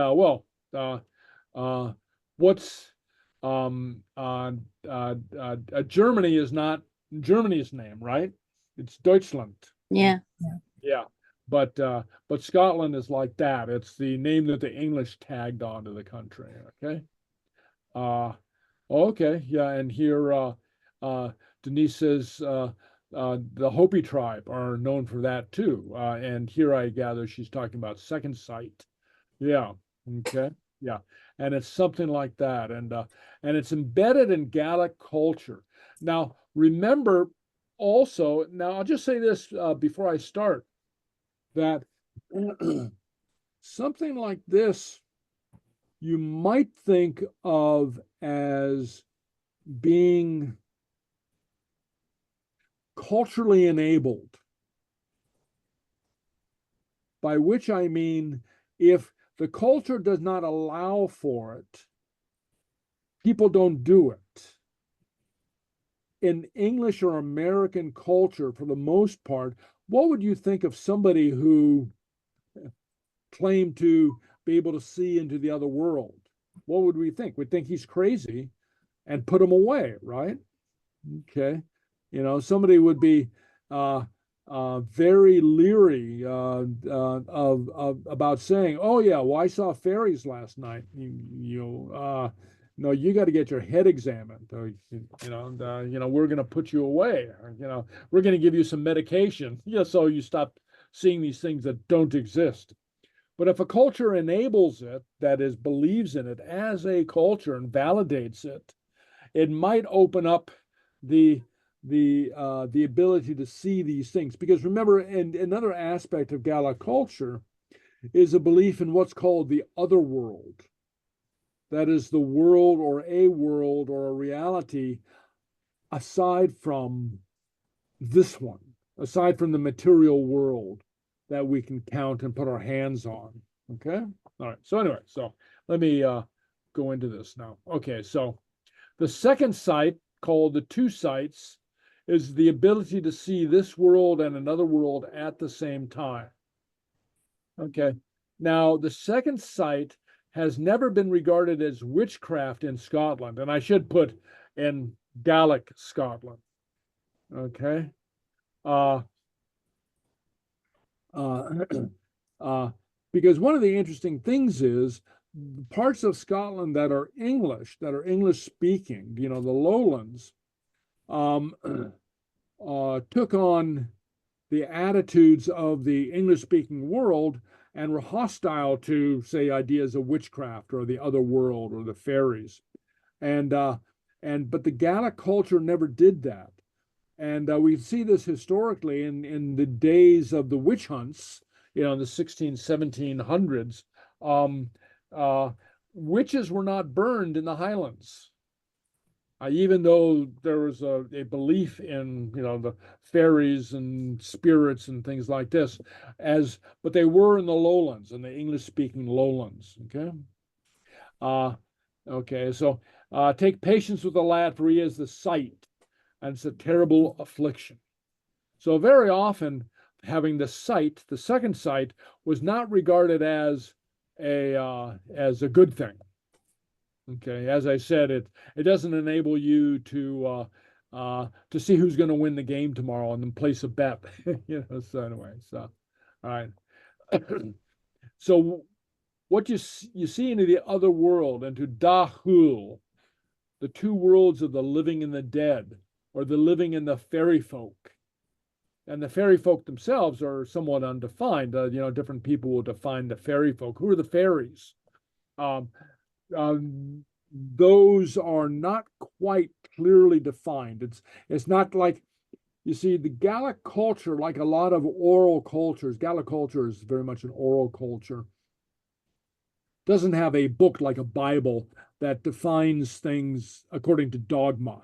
what's Germany is not Germany's name, right? It's Deutschland. yeah. Yeah. But Scotland is like that. It's the name that the English tagged onto the country. Okay. Okay. Yeah. And here, Denise says, the Hopi tribe are known for that too. And here I gather she's talking about second sight. Yeah. Okay. Yeah. And it's something like that. And it's embedded in Gaelic culture. Now, remember also, now I'll just say this before I start, that something like this you might think of as being culturally enabled, by which I mean if the culture does not allow for it, people don't do it. In English or American culture, for the most part, what would you think of somebody who claimed to be able to see into the other world? What would we think? We'd think he's crazy and put him away, right? Okay. You know, somebody would be very leery about saying, "Oh yeah, well I saw fairies last night." No, you got to get your head examined. Or, we're going to put you away. Or, we're going to give you some medication, so you stop seeing these things that don't exist. But if a culture enables it, that is, believes in it as a culture and validates it, it might open up the ability to see these things. Because remember, and another aspect of Gaelic culture is a belief in what's called the other world. That is the world or a reality aside from this one, aside from the material world that we can count and put our hands on. Okay? All right. So anyway, so let me go into this now. Okay, so the second sight, called the two sights, is the ability to see this world and another world at the same time. Okay. Now, the second sight has never been regarded as witchcraft in Scotland, and I should put in Gaelic Scotland. Okay. Because one of the interesting things is parts of Scotland that are English speaking, the lowlands, took on the attitudes of the English speaking world and were hostile to, say, ideas of witchcraft or the other world or the fairies. But the Gaelic culture never did that. And we see this historically in the days of the witch hunts, in the 1700s. Witches were not burned in the Highlands, even though there was a belief in, the fairies and spirits and things like this, but they were in the lowlands, in the English-speaking lowlands. Okay. So take patience with the lad, for he has the sight, and it's a terrible affliction. So very often, having the sight, the second sight, was not regarded as a good thing. Okay, as I said, it doesn't enable you to see who's going to win the game tomorrow and then place a bet. So anyway, so all right. So what you see into the other world, into Dahul, the two worlds of the living and the dead, or the living and the fairy folk. And the fairy folk themselves are somewhat undefined. Different people will define the fairy folk. Who are the fairies? Those are not quite clearly defined. It's not like, you see, the Gaelic culture, like a lot of oral cultures, Gaelic culture is very much an oral culture, doesn't have a book like a Bible that defines things according to dogma.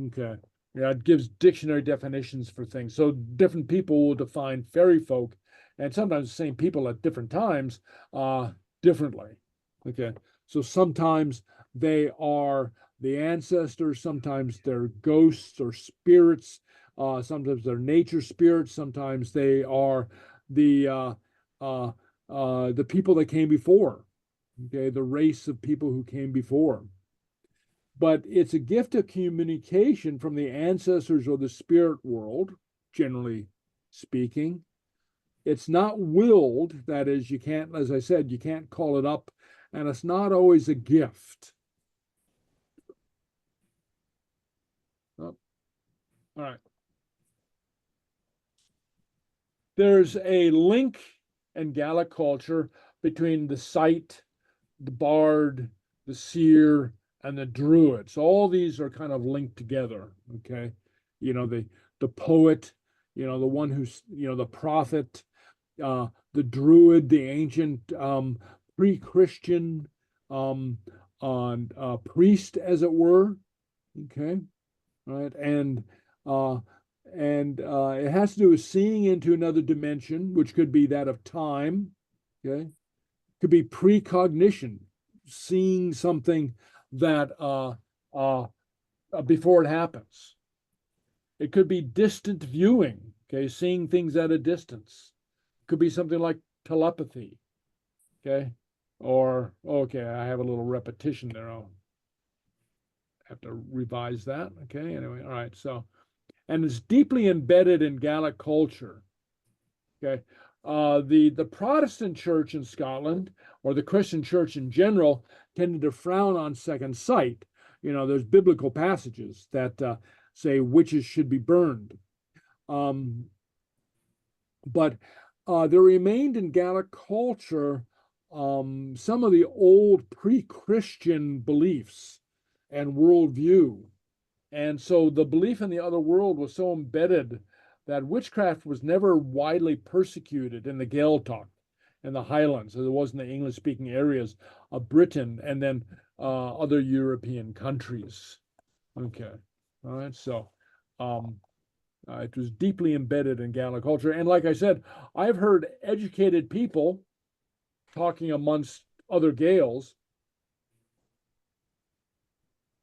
Okay. Yeah, it gives dictionary definitions for things. So different people will define fairy folk, and sometimes the same people at different times differently. Okay. So sometimes they are the ancestors, sometimes they're ghosts or spirits, sometimes they're nature spirits, sometimes they are the people that came before. Okay, the race of people who came before. But it's a gift of communication from the ancestors or the spirit world, generally speaking. It's not willed, that is, you can't, as I said, you can't call it up, and it's not always a gift. Oh, all right. There's a link in Gaelic culture between the sight, the bard, the seer, and the druid. So all these are kind of linked together. Okay. The poet, the one who's, the prophet, the druid, the ancient pre-Christian priest, as it were. Okay. Right. And it has to do with seeing into another dimension, which could be that of time. Okay, could be precognition, seeing something that before it happens. It could be distant viewing. Okay, seeing things at a distance. Could be something like telepathy. Okay, or okay, I have a little repetition there. I'll have to revise that. Okay, anyway, all right. So, and it's deeply embedded in Gaelic culture. Okay, the Protestant church in Scotland, or the Christian church in general, tended to frown on second sight. You know, there's biblical passages that say witches should be burned. But there remained in Gaelic culture some of the old pre-Christian beliefs and worldview. And so the belief in the other world was so embedded that witchcraft was never widely persecuted in the Gaeltacht and the Highlands, as it was in the English-speaking areas of Britain and then other European countries. Okay, all right, so it was deeply embedded in Gaelic culture. And like I said, I've heard educated people talking amongst other Gaels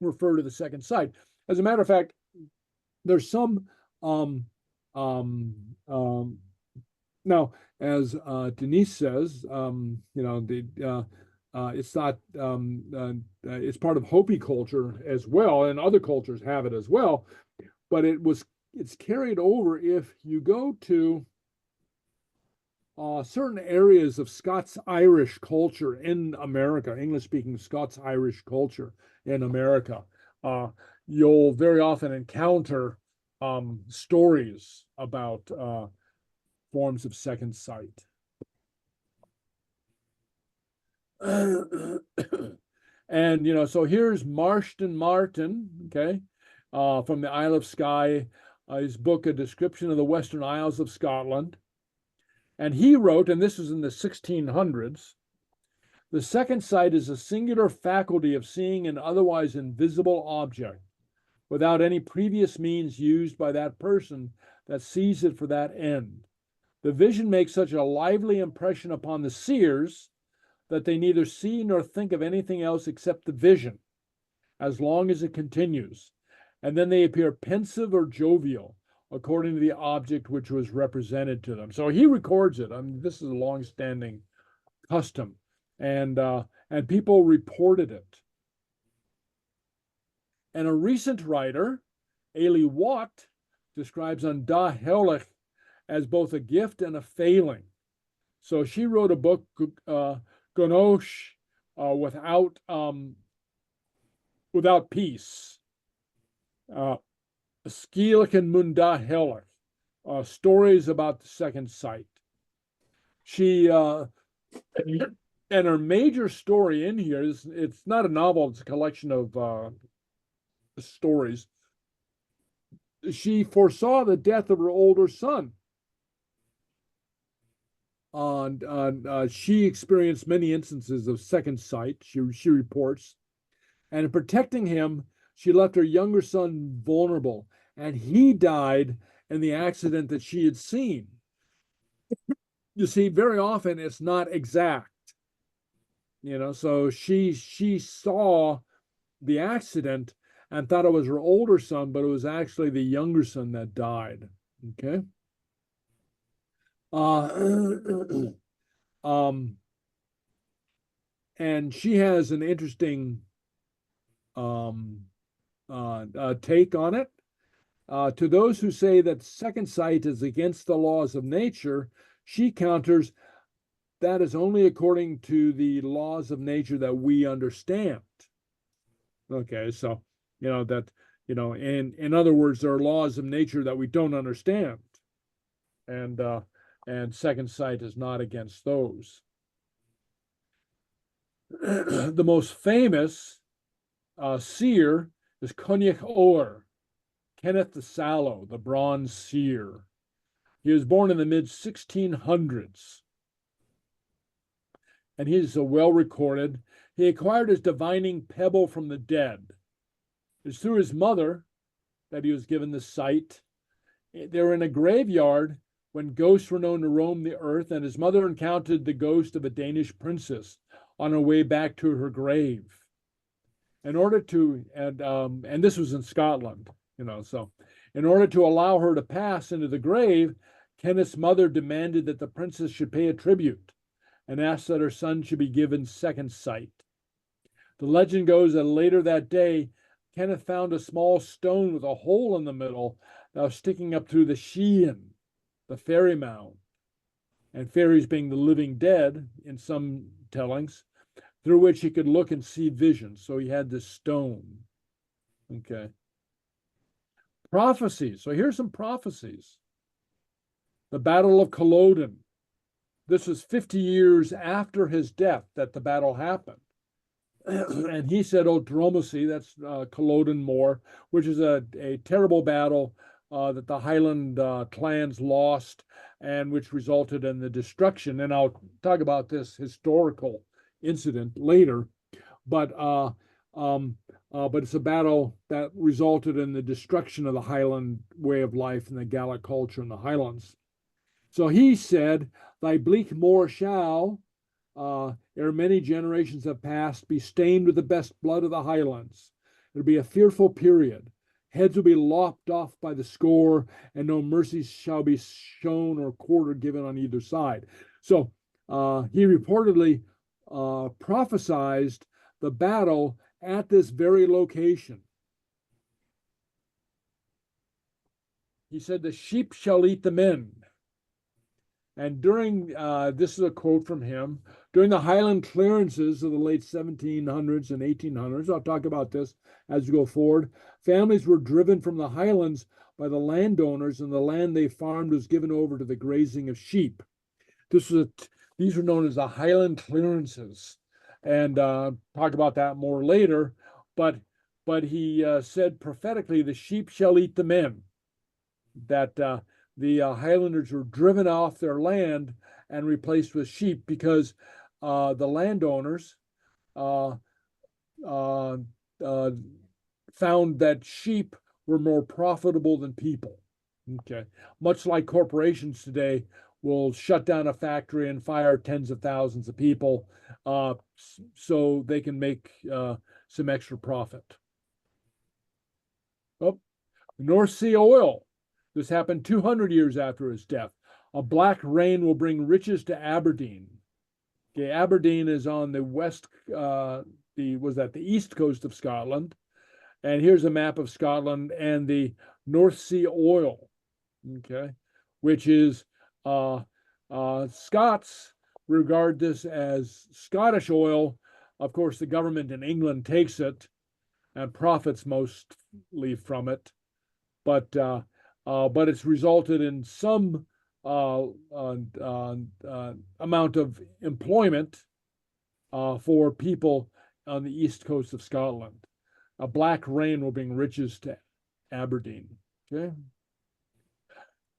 refer to the second sight. As a matter of fact, there's some now, as Denise says, you know, it's not it's part of Hopi culture as well, and other cultures have it as well, but it's carried over if you go to certain areas of Scots-Irish culture in America, English-speaking Scots-Irish culture in America. You'll very often encounter stories about forms of second sight. And, you know, so here's Marston Martin, okay, from the Isle of Skye, his book, A Description of the Western Isles of Scotland. And he wrote, and this was in the 1600s, the second sight is a singular faculty of seeing an otherwise invisible object without any previous means used by that person that sees it for that end. The vision makes such a lively impression upon the seers that they neither see nor think of anything else except the vision, as long as it continues, and then they appear pensive or jovial, according to the object which was represented to them. So he records it. I mean, this is a long-standing custom, and people reported it. And a recent writer, Ailey Watt, describes an da Sgeulachd as both a gift and a failing. So she wrote a book, Gonosh, without peace. Sgeulachd and Munda Sgeulachd, stories about the second sight. She and her major story in here is, it's not a novel, it's a collection of stories. She foresaw the death of her older son. And she experienced many instances of second sight, she reports. And in protecting him, she left her younger son vulnerable, and he died in the accident that she had seen. You see, very often it's not exact. You know, so she saw the accident and thought it was her older son, but it was actually the younger son that died. Okay. And she has an interesting take on it. To those who say that second sight is against the laws of nature, she counters that is only according to the laws of nature that we understand. Okay, so you know that, you know, in other words, there are laws of nature that we don't understand, and second sight is not against those. The most famous seer is Connich Oer, Kenneth the Sallow, the bronze seer. He was born in the mid-1600s, and he is well recorded. He acquired his divining pebble from the dead. It's through his mother that he was given the sight. They were in a graveyard when ghosts were known to roam the earth, and his mother encountered the ghost of a Danish princess on her way back to her grave. In order to, and this was in Scotland, so in order to allow her to pass into the grave, Kenneth's mother demanded that the princess should pay a tribute and asked that her son should be given second sight. The legend goes that later that day, Kenneth found a small stone with a hole in the middle that was sticking up through the Shealladh, the fairy mound, and fairies being the living dead in some tellings, through which he could look and see visions. So he had this stone. Okay. Prophecies. So here's some prophecies. The Battle of Culloden. This was 50 years after his death that the battle happened. And he said, "Oh, Dromacy," that's Culloden Moor, which is a terrible battle that the Highland clans lost and which resulted in the destruction. And I'll talk about this historical incident later, but it's a battle that resulted in the destruction of the Highland way of life and the Gaelic culture in the Highlands. So he said, "Thy bleak moor shall, ere many generations have passed, be stained with the best blood of the Highlands. It'll be a fearful period. Heads will be lopped off by the score, and no mercy shall be shown or quarter given on either side." So he reportedly prophesied the battle at this very location. He said, "The sheep shall eat the men." And during, this is a quote from him, during the Highland clearances of the late 1700s and 1800s, I'll talk about this as we go forward, families were driven from the Highlands by the landowners, and the land they farmed was given over to the grazing of sheep. These were known as the Highland clearances, and talk about that more later. But he said prophetically, "The sheep shall eat the men," that the Highlanders were driven off their land and replaced with sheep because the landowners found that sheep were more profitable than people. Okay, much like corporations today will shut down a factory and fire tens of thousands of people so they can make some extra profit. Oh, North Sea oil. This happened 200 years after his death. A black rain will bring riches to Aberdeen. Okay, Aberdeen is on the the east coast of Scotland. And here's a map of Scotland and the North Sea oil, okay, which is Scots regard this as Scottish oil. Of course, the government in England takes it and profits mostly from it, but it's resulted in some amount of employment for people on the east coast of Scotland. A black rain will bring riches to Aberdeen. Okay.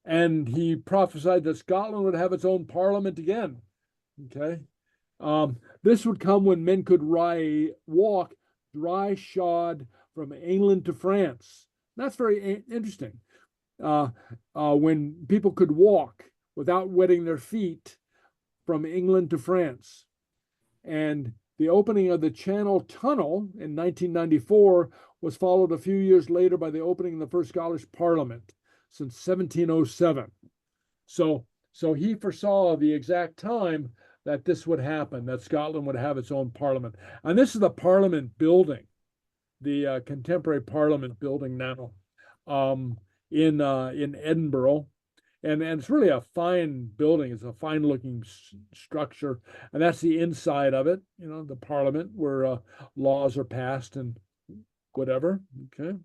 And he prophesied that Scotland would have its own parliament again. Okay. This would come when men could walk dry shod from England to France. That's very interesting. When people could walk without wetting their feet from England to France. And the opening of the Channel Tunnel in 1994 was followed a few years later by the opening of the first Scottish Parliament since 1707. So he foresaw the exact time that this would happen, that Scotland would have its own parliament. And this is the Parliament building, the contemporary Parliament building now in Edinburgh. And it's really a fine building. It's a fine looking structure. And that's the inside of it, the Parliament where laws are passed and whatever. Okay.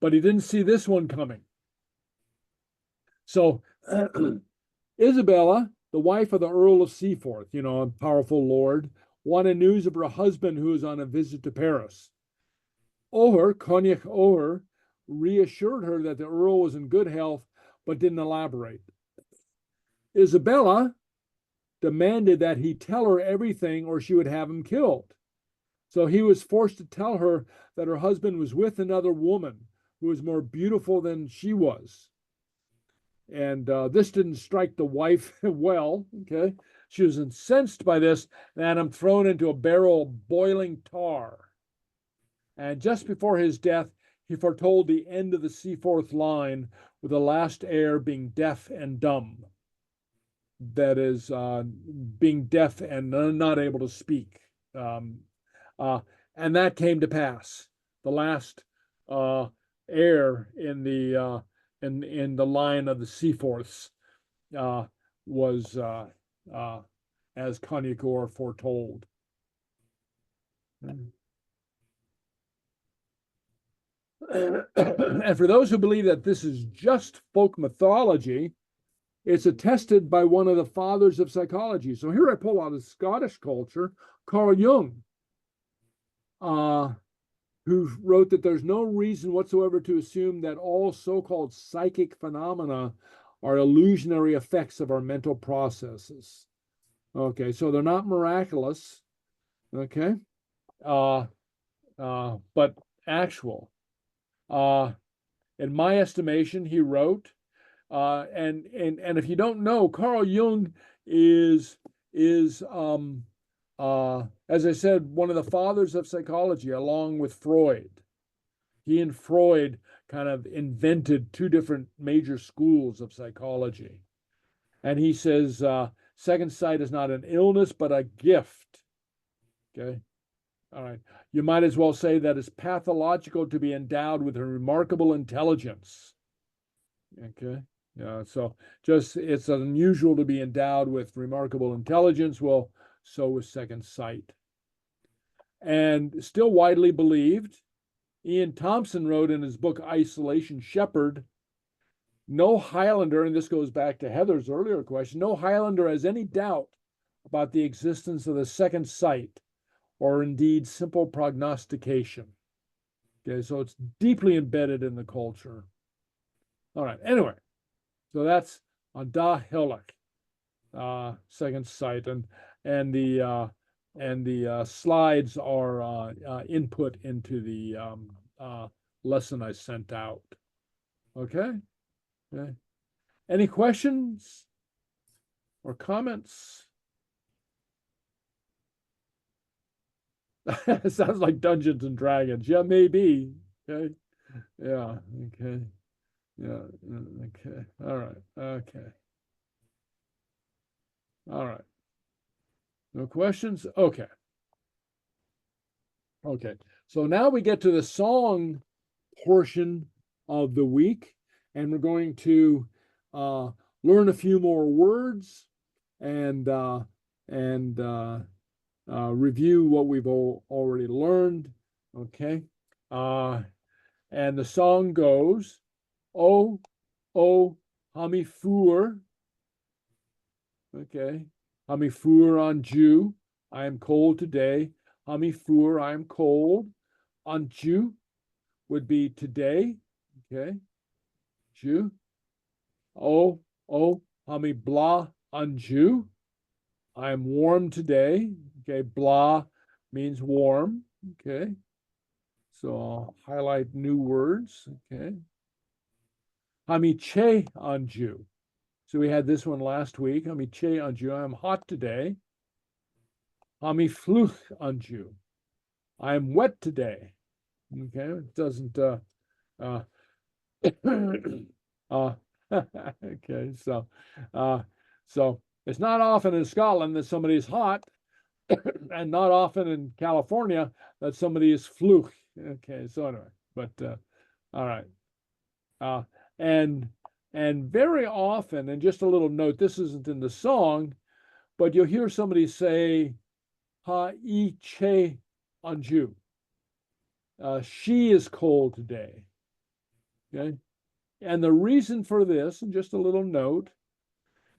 But he didn't see this one coming. So Isabella, the wife of the Earl of Seaforth, a powerful lord, wanted news of her husband who was on a visit to Paris. Cognac Oher, reassured her that the Earl was in good health, but didn't elaborate. Isabella demanded that he tell her everything or she would have him killed. So he was forced to tell her that her husband was with another woman who was more beautiful than she was. And this didn't strike the wife well, okay? She was incensed by this, and Adam thrown into a barrel of boiling tar. And just before his death, he foretold the end of the Seaforth line, with the last heir being deaf and dumb. That is, being deaf and not able to speak. And that came to pass. The last heir in the line of the Seaforths was as Coniacor foretold. And for those who believe that this is just folk mythology, it's attested by one of the fathers of psychology. So here I pull out of Scottish culture, Carl Jung, who wrote that there's no reason whatsoever to assume that all so-called psychic phenomena are illusionary effects of our mental processes. Okay, so they're not miraculous, okay, but actual. In my estimation, he wrote, and if you don't know, Carl Jung is as I said, one of the fathers of psychology, along with Freud. He and Freud kind of invented two different major schools of psychology. And he says, second sight is not an illness, but a gift. Okay. All right. You might as well say that it's pathological to be endowed with a remarkable intelligence. Okay. Yeah. So just it's unusual to be endowed with remarkable intelligence. Well, so is second sight. And still widely believed, Ian Thompson wrote in his book Isolation Shepherd, no Highlander, and this goes back to Heather's earlier question, no Highlander has any doubt about the existence of the second sight, or indeed simple prognostication. Okay, so it's deeply embedded in the culture. All right, anyway, so that's on Da Hillock, second sight, and the slides are input into the lesson I sent out. Okay? Okay. Any questions or comments? It sounds like Dungeons and Dragons. Yeah, maybe. Okay. Yeah. Okay. Yeah. Okay. All right. Okay. All right. No questions? Okay. Okay. So now we get to the song portion of the week, and we're going to learn a few more words and review what we've already learned. Okay. And the song goes, "Oh, oh, hami fuer." Okay. Hami fuer on Jew. I am cold today. Hami fuer, I am cold. On Jew would be today. Okay. Jew. Oh, oh, hami blah on Jew. I am warm today. Okay. Blah means warm. Okay. So I'll highlight new words. Okay. Hami che on Jew. So we had this one last week. Hami che on Jew. I am hot today. Hami fluch on Jew. I am wet today. Okay. It doesn't okay, so it's not often in Scotland that somebody is hot, and not often in California that somebody is fluch. Okay, so anyway, but all right, and very often, and just a little note, this isn't in the song, but you'll hear somebody say ha I che on Jew. She is cold today. Okay. And the reason for this, and just a little note,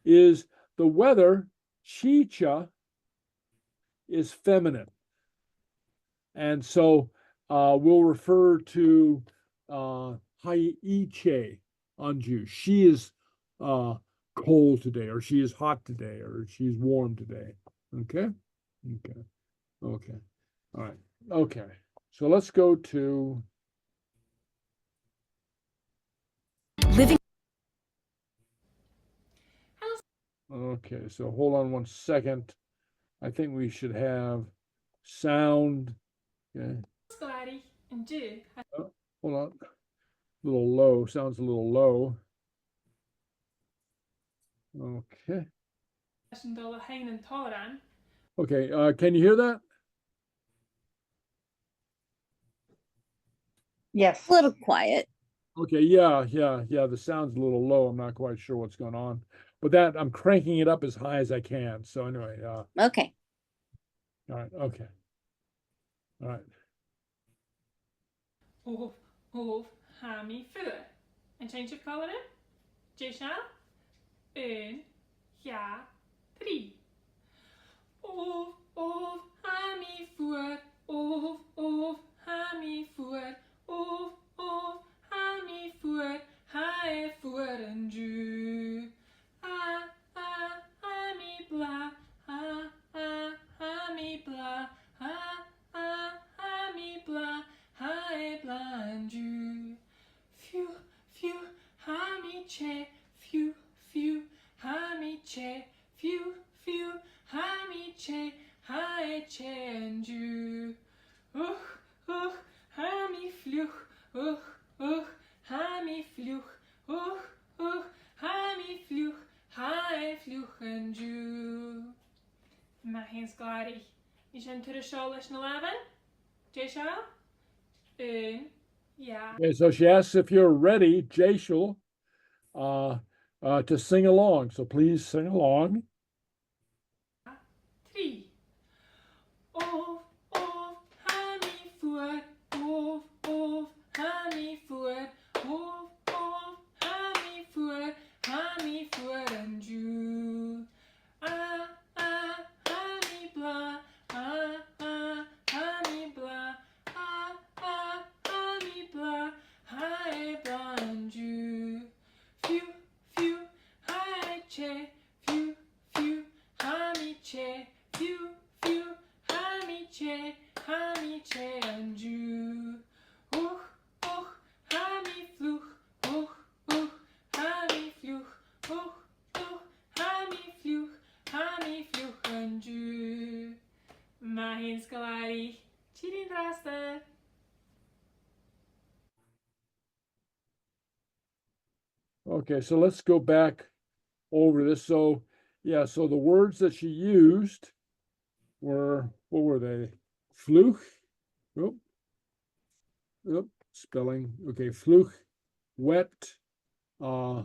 is the weather, chicha, is feminine. And so we'll refer to haiche on Jew. She is cold today, or she is hot today, or she's warm today. Okay? Okay. Okay. All right. Okay. So let's go to Living. Okay, so hold on 1 second. I think we should have sound. Okay. Oh, hold on. A little low. Sounds a little low. Okay. Okay. Can you hear that? Yes. A little quiet. Okay. Yeah. The sound's a little low. I'm not quite sure what's going on, but that I'm cranking it up as high as I can. So anyway. Okay. All right. Okay. All right. Of hami fuer. En Seanfhacal Shealladh 1, 2, 3. Of hami fuer. Of hami fuer. Of hami fuer. Hae fuer en ju. Hami bla. Hami bla. Hami bla. Hae bla en ju. Few, hami che. Few, hami che. Few, hami che. Hae che en ju. Hami fluch. Hami fluch. Hami fluch. Hae fluch en ju. Maar geen sklarie. Je zijn terug Shealladh na 11. Shealladh 1. Ja. Okay, so she asks if you're ready, Shealladh, to sing along. So please sing along. 3. Of hami fuer. Of hami fuer. Of hami fuer. Hami fuer en ju. Hami bla. Hami bla. Hami bla. Hae bla en ju. Few, hae che. Few, hami che. Few, hami che. Hami che en ju. Hami fluch. Hami fluch. Hami fluch. Hami fluch en ju. Maar geen sklarie. Chilin raster. Okay, so let's go back over this. So, yeah, so the words that she used were, what were they? Fluch. Spelling. Okay, fluch, wet, blah,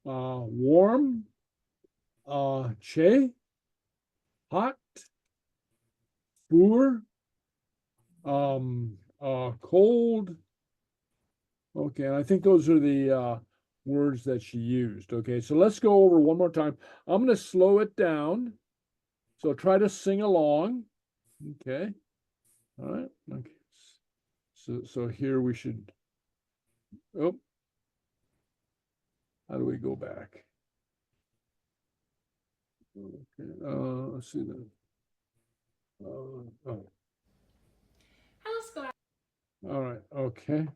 warm, che, hot, poor, cold. Okay, and I think those are the words that she used. Okay, so let's go over one more time. I'm going to slow it down. So try to sing along. Okay. All right. Okay. So here we should. Oh. How do we go back? Okay. Let's see that. Oh. Hello, sklarie. All right. Okay.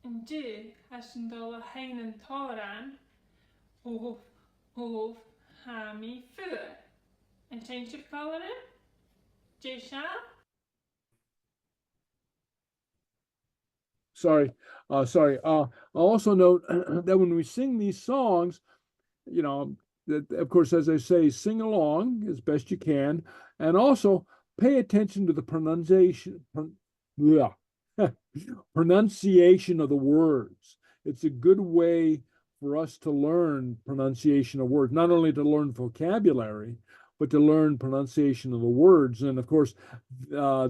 En du Seanfhacal en Òran. Of hami fuer. En Seanfhacal Shealladh. Sorry. I'll also note that when we sing these songs, you know, that of course, as I say, sing along as best you can, and also pay attention to the pronunciation of the words. It's a good way for us to learn pronunciation of words, not only to learn vocabulary, but to learn pronunciation of the words. And of course,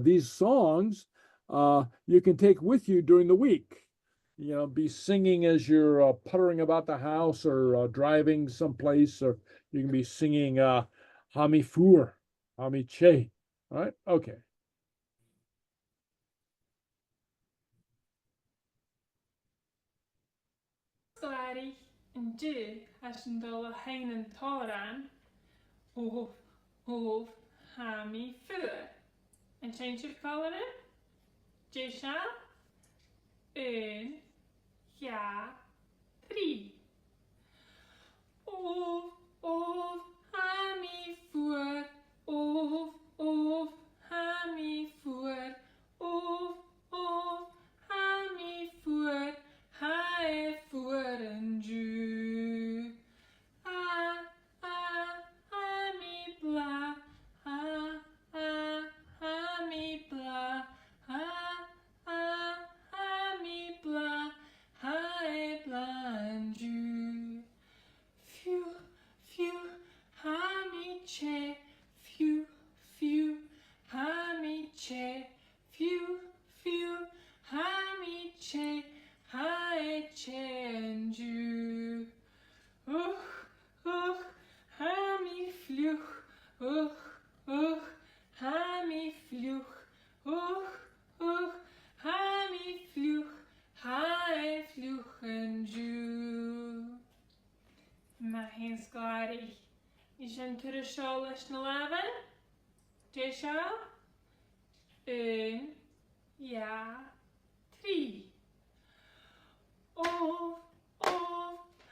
these songs you can take with you during the week. You know, be singing as you're puttering about the house or driving someplace, or you can be singing Hami Fuer, Hami Che. All right, okay. Sgeulachd and do as an dul hain and Òran of hami fuer. And change of colour in Shealladh ja 3 of hami fuer of hami fuer of hami fuer hae fuer and ju hami bla hami bla hami bla hae bla and ju few hami che few hami che few hami che hae che and ju hami fluch hami fluch hami fluch hae fluch and ju my hands glady is into the Shealladh na 11 Shealladh ja 3 of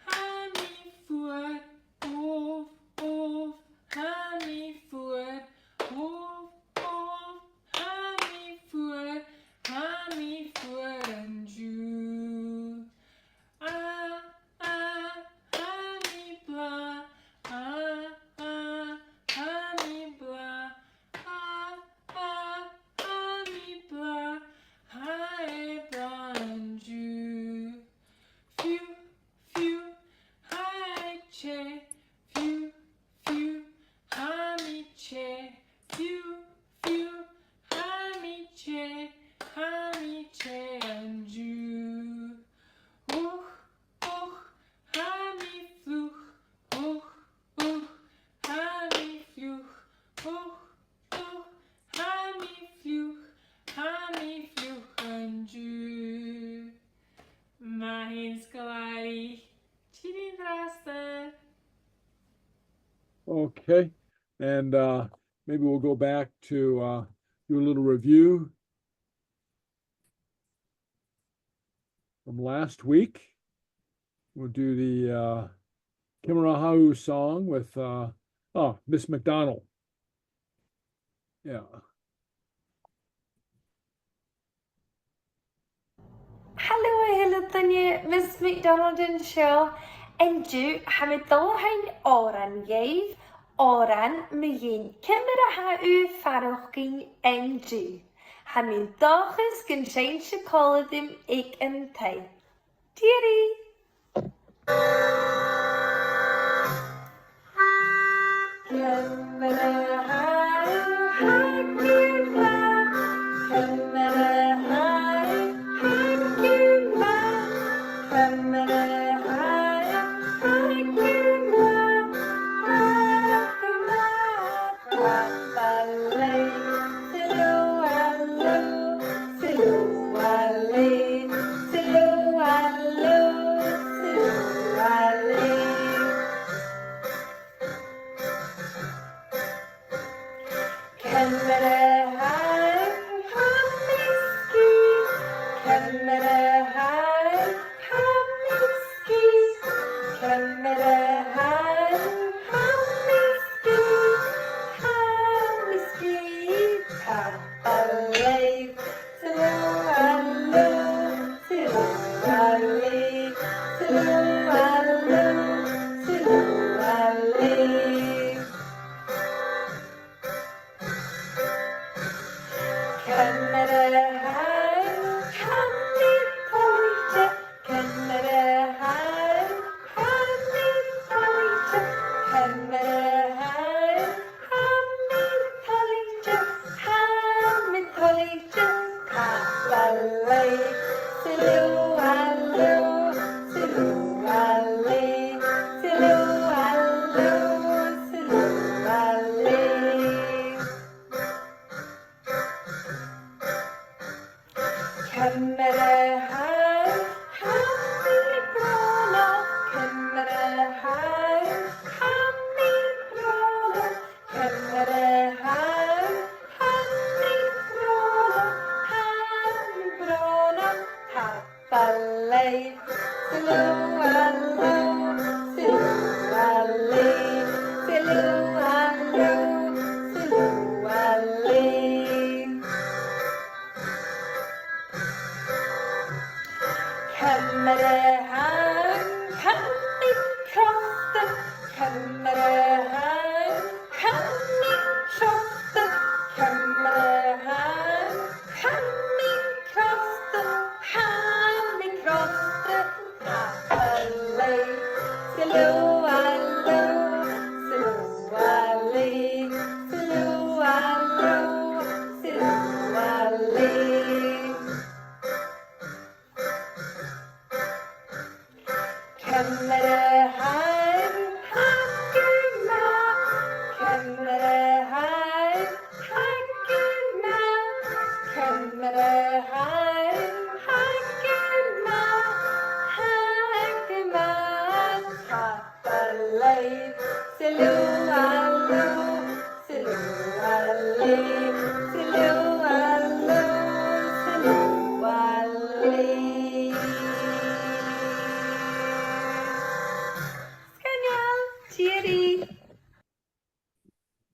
hami fuer of hami fuer of hami fuer and ju hami bla hami bla hami bla hae bla and ju few hae che few hami che few hami che and ju hami fluch hami fluch hami fluch and ju my hands glady cheating rasta. Okay, and maybe we'll go back to do a little review from last week. We'll do the Kimarahu song with Miss McDonald. Yeah. Hello, Tanya, Miss McDonald and Shell, and do Hamidolhain Òran Yave, Òran Mayin, Kimarahu Faroching, and do Hamidochas can change the color them ik and tie. Dearie.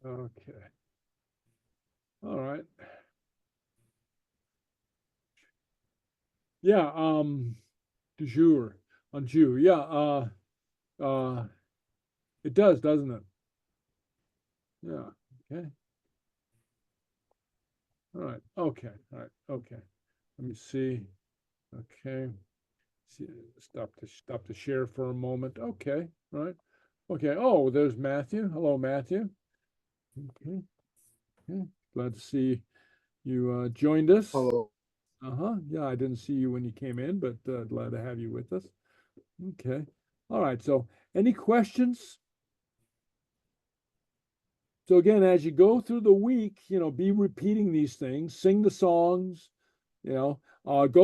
Okay. All right. Yeah, du jour, on Jew. Yeah, it does, doesn't it? Yeah, okay. All right, okay, all right, okay. Let me see. Okay. See, stop to share for a moment. Okay, all right. Okay. Oh, there's Matthew. Hello, Matthew. Okay. Okay. Glad to see you joined us. Hello. Yeah, I didn't see you when you came in, but glad to have you with us. Okay. All right. So, any questions? So again, as you go through the week, be repeating these things, sing the songs, go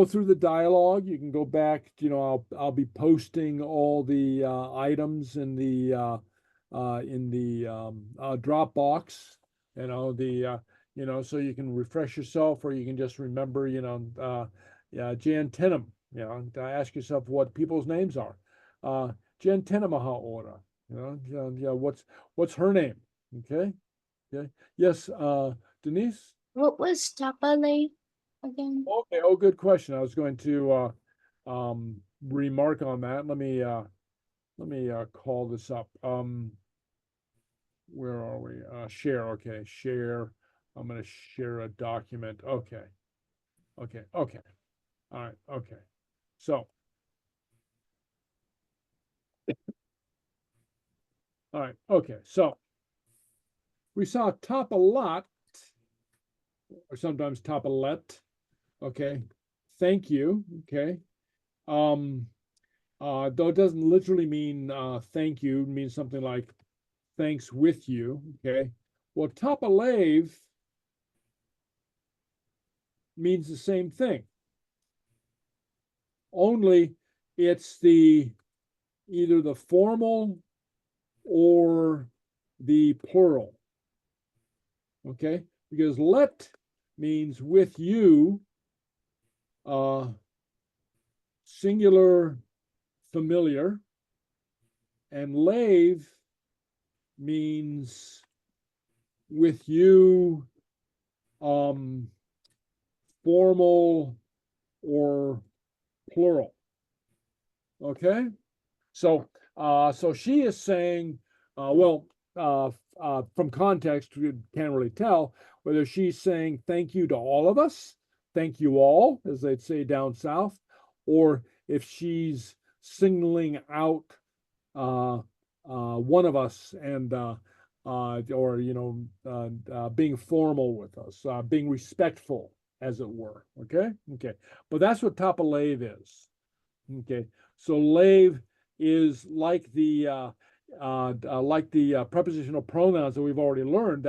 through the dialogue. You can go back, I'll be posting all the items in the Dropbox, so you can refresh yourself, or you can just remember, Jan Tenham, to ask yourself what people's names are. Jan Tenhamaha Ora, what's her name? Okay. Okay. Yes, Denise? What was tapale again? Okay. Oh, good question. I was going to remark on that. Let me call this up. Where are we? Share. Okay. Share. I'm going to share a document. Okay. Okay. Okay. All right. Okay. So. All right. Okay. So. We saw top-a-lot, or sometimes top-a-let. Okay. Thank you. Okay. Though it doesn't literally mean thank you, it means something like thanks with you. Okay. Well, top-a-lave means the same thing. Only it's either the formal or the plural. Okay, because let means with you, singular, familiar, and lave means with you, formal or plural. Okay, so she is saying, from context, you can't really tell whether she's saying thank you to all of us, thank you all, as they'd say down south, or if she's singling out one of us and being formal with us, being respectful, as it were. Okay. But that's what tapalave is. Okay. So lave is like the prepositional pronouns that we've already learned,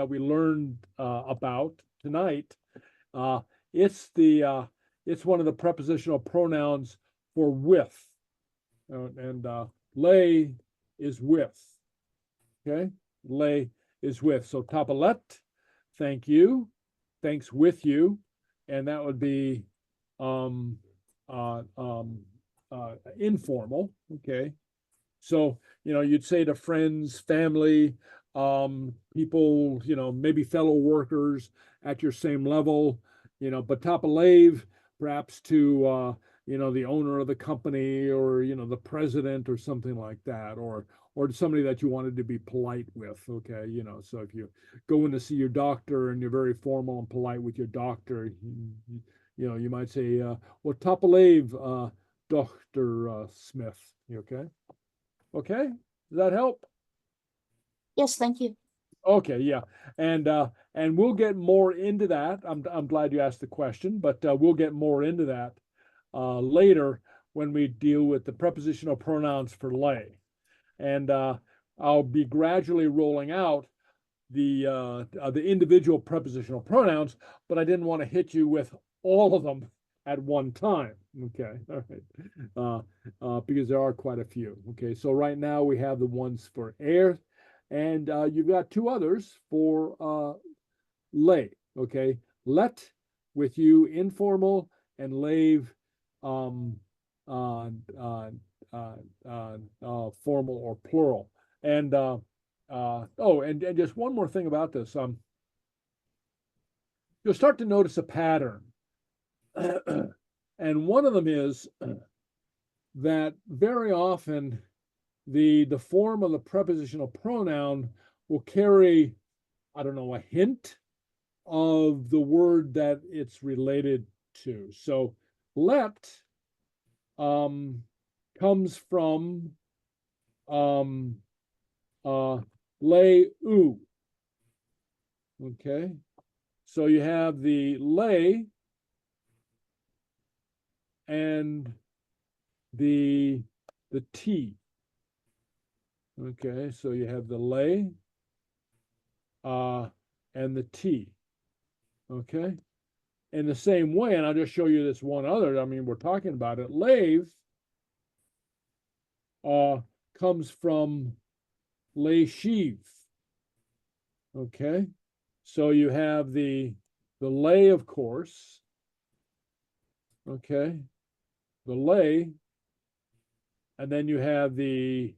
about tonight. It's one of the prepositional pronouns for with, and lay is with. Okay, lay is with. So tapalet, thank you, thanks with you, and that would be informal, okay? So, you'd say to friends, family, people, maybe fellow workers at your same level, but tapalev, perhaps to, the owner of the company or, the president or something like that, or to somebody that you wanted to be polite with, okay? So if you go in to see your doctor and you're very formal and polite with your doctor, you might say, well, tapalev, Dr. Smith, okay? Okay, does that help? Yes, thank you. Okay, yeah, and we'll get more into that. I'm glad you asked the question, but we'll get more into that later when we deal with the prepositional pronouns for lay, and I'll be gradually rolling out the individual prepositional pronouns, but I didn't want to hit you with all of them at one time. Okay, all right, because there are quite a few. Okay, so right now we have the ones for air, and you've got two others for lay. Okay, let with you informal, and lave formal or plural. And and just one more thing about this. You'll start to notice a pattern. And one of them is that very often the form of the prepositional pronoun will carry, I don't know, a hint of the word that it's related to. So let comes from lay u. Okay, so you have the lay and the T. Okay, so you have the lay and the T. Okay, in the same way, and I'll just show you this one other. I mean, we're talking about it. Lave comes from lay sheav. Okay, so you have the lay, of course. Okay, the lay, and then you have the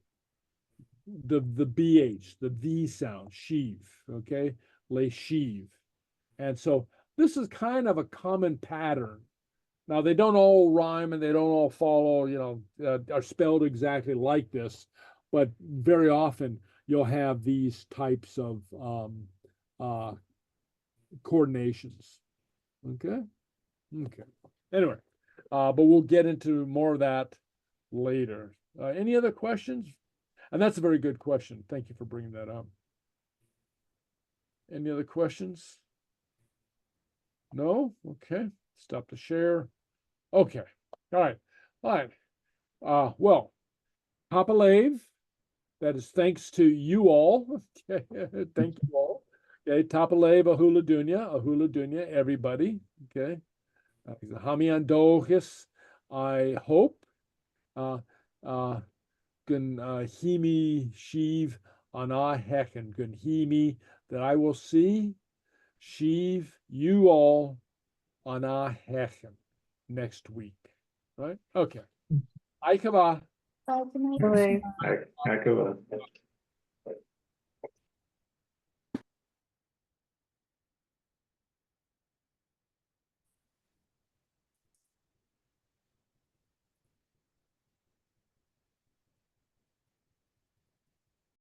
BH, the V sound, sheav, okay, lay sheav. And so this is kind of a common pattern. Now, they don't all rhyme and they don't all follow, are spelled exactly like this, but very often you'll have these types of coordinations. Okay. Anyway, but we'll get into more of that later. Any other questions? And that's a very good question. Thank you for bringing that up. Any other questions? No? Okay. Stop the share. Okay. All right. Well, Tapalev, that is thanks to you all. Okay. Thank you all. Okay. Tapalev ahula dunya, everybody. Okay. Hamian dohis, I hope. Gun himi shiv ana hechen. Gun himi, that I will see. Shiv, you all, ana hechen, next week. Right? Okay. Aikava. Bye, good night. Bye. I go.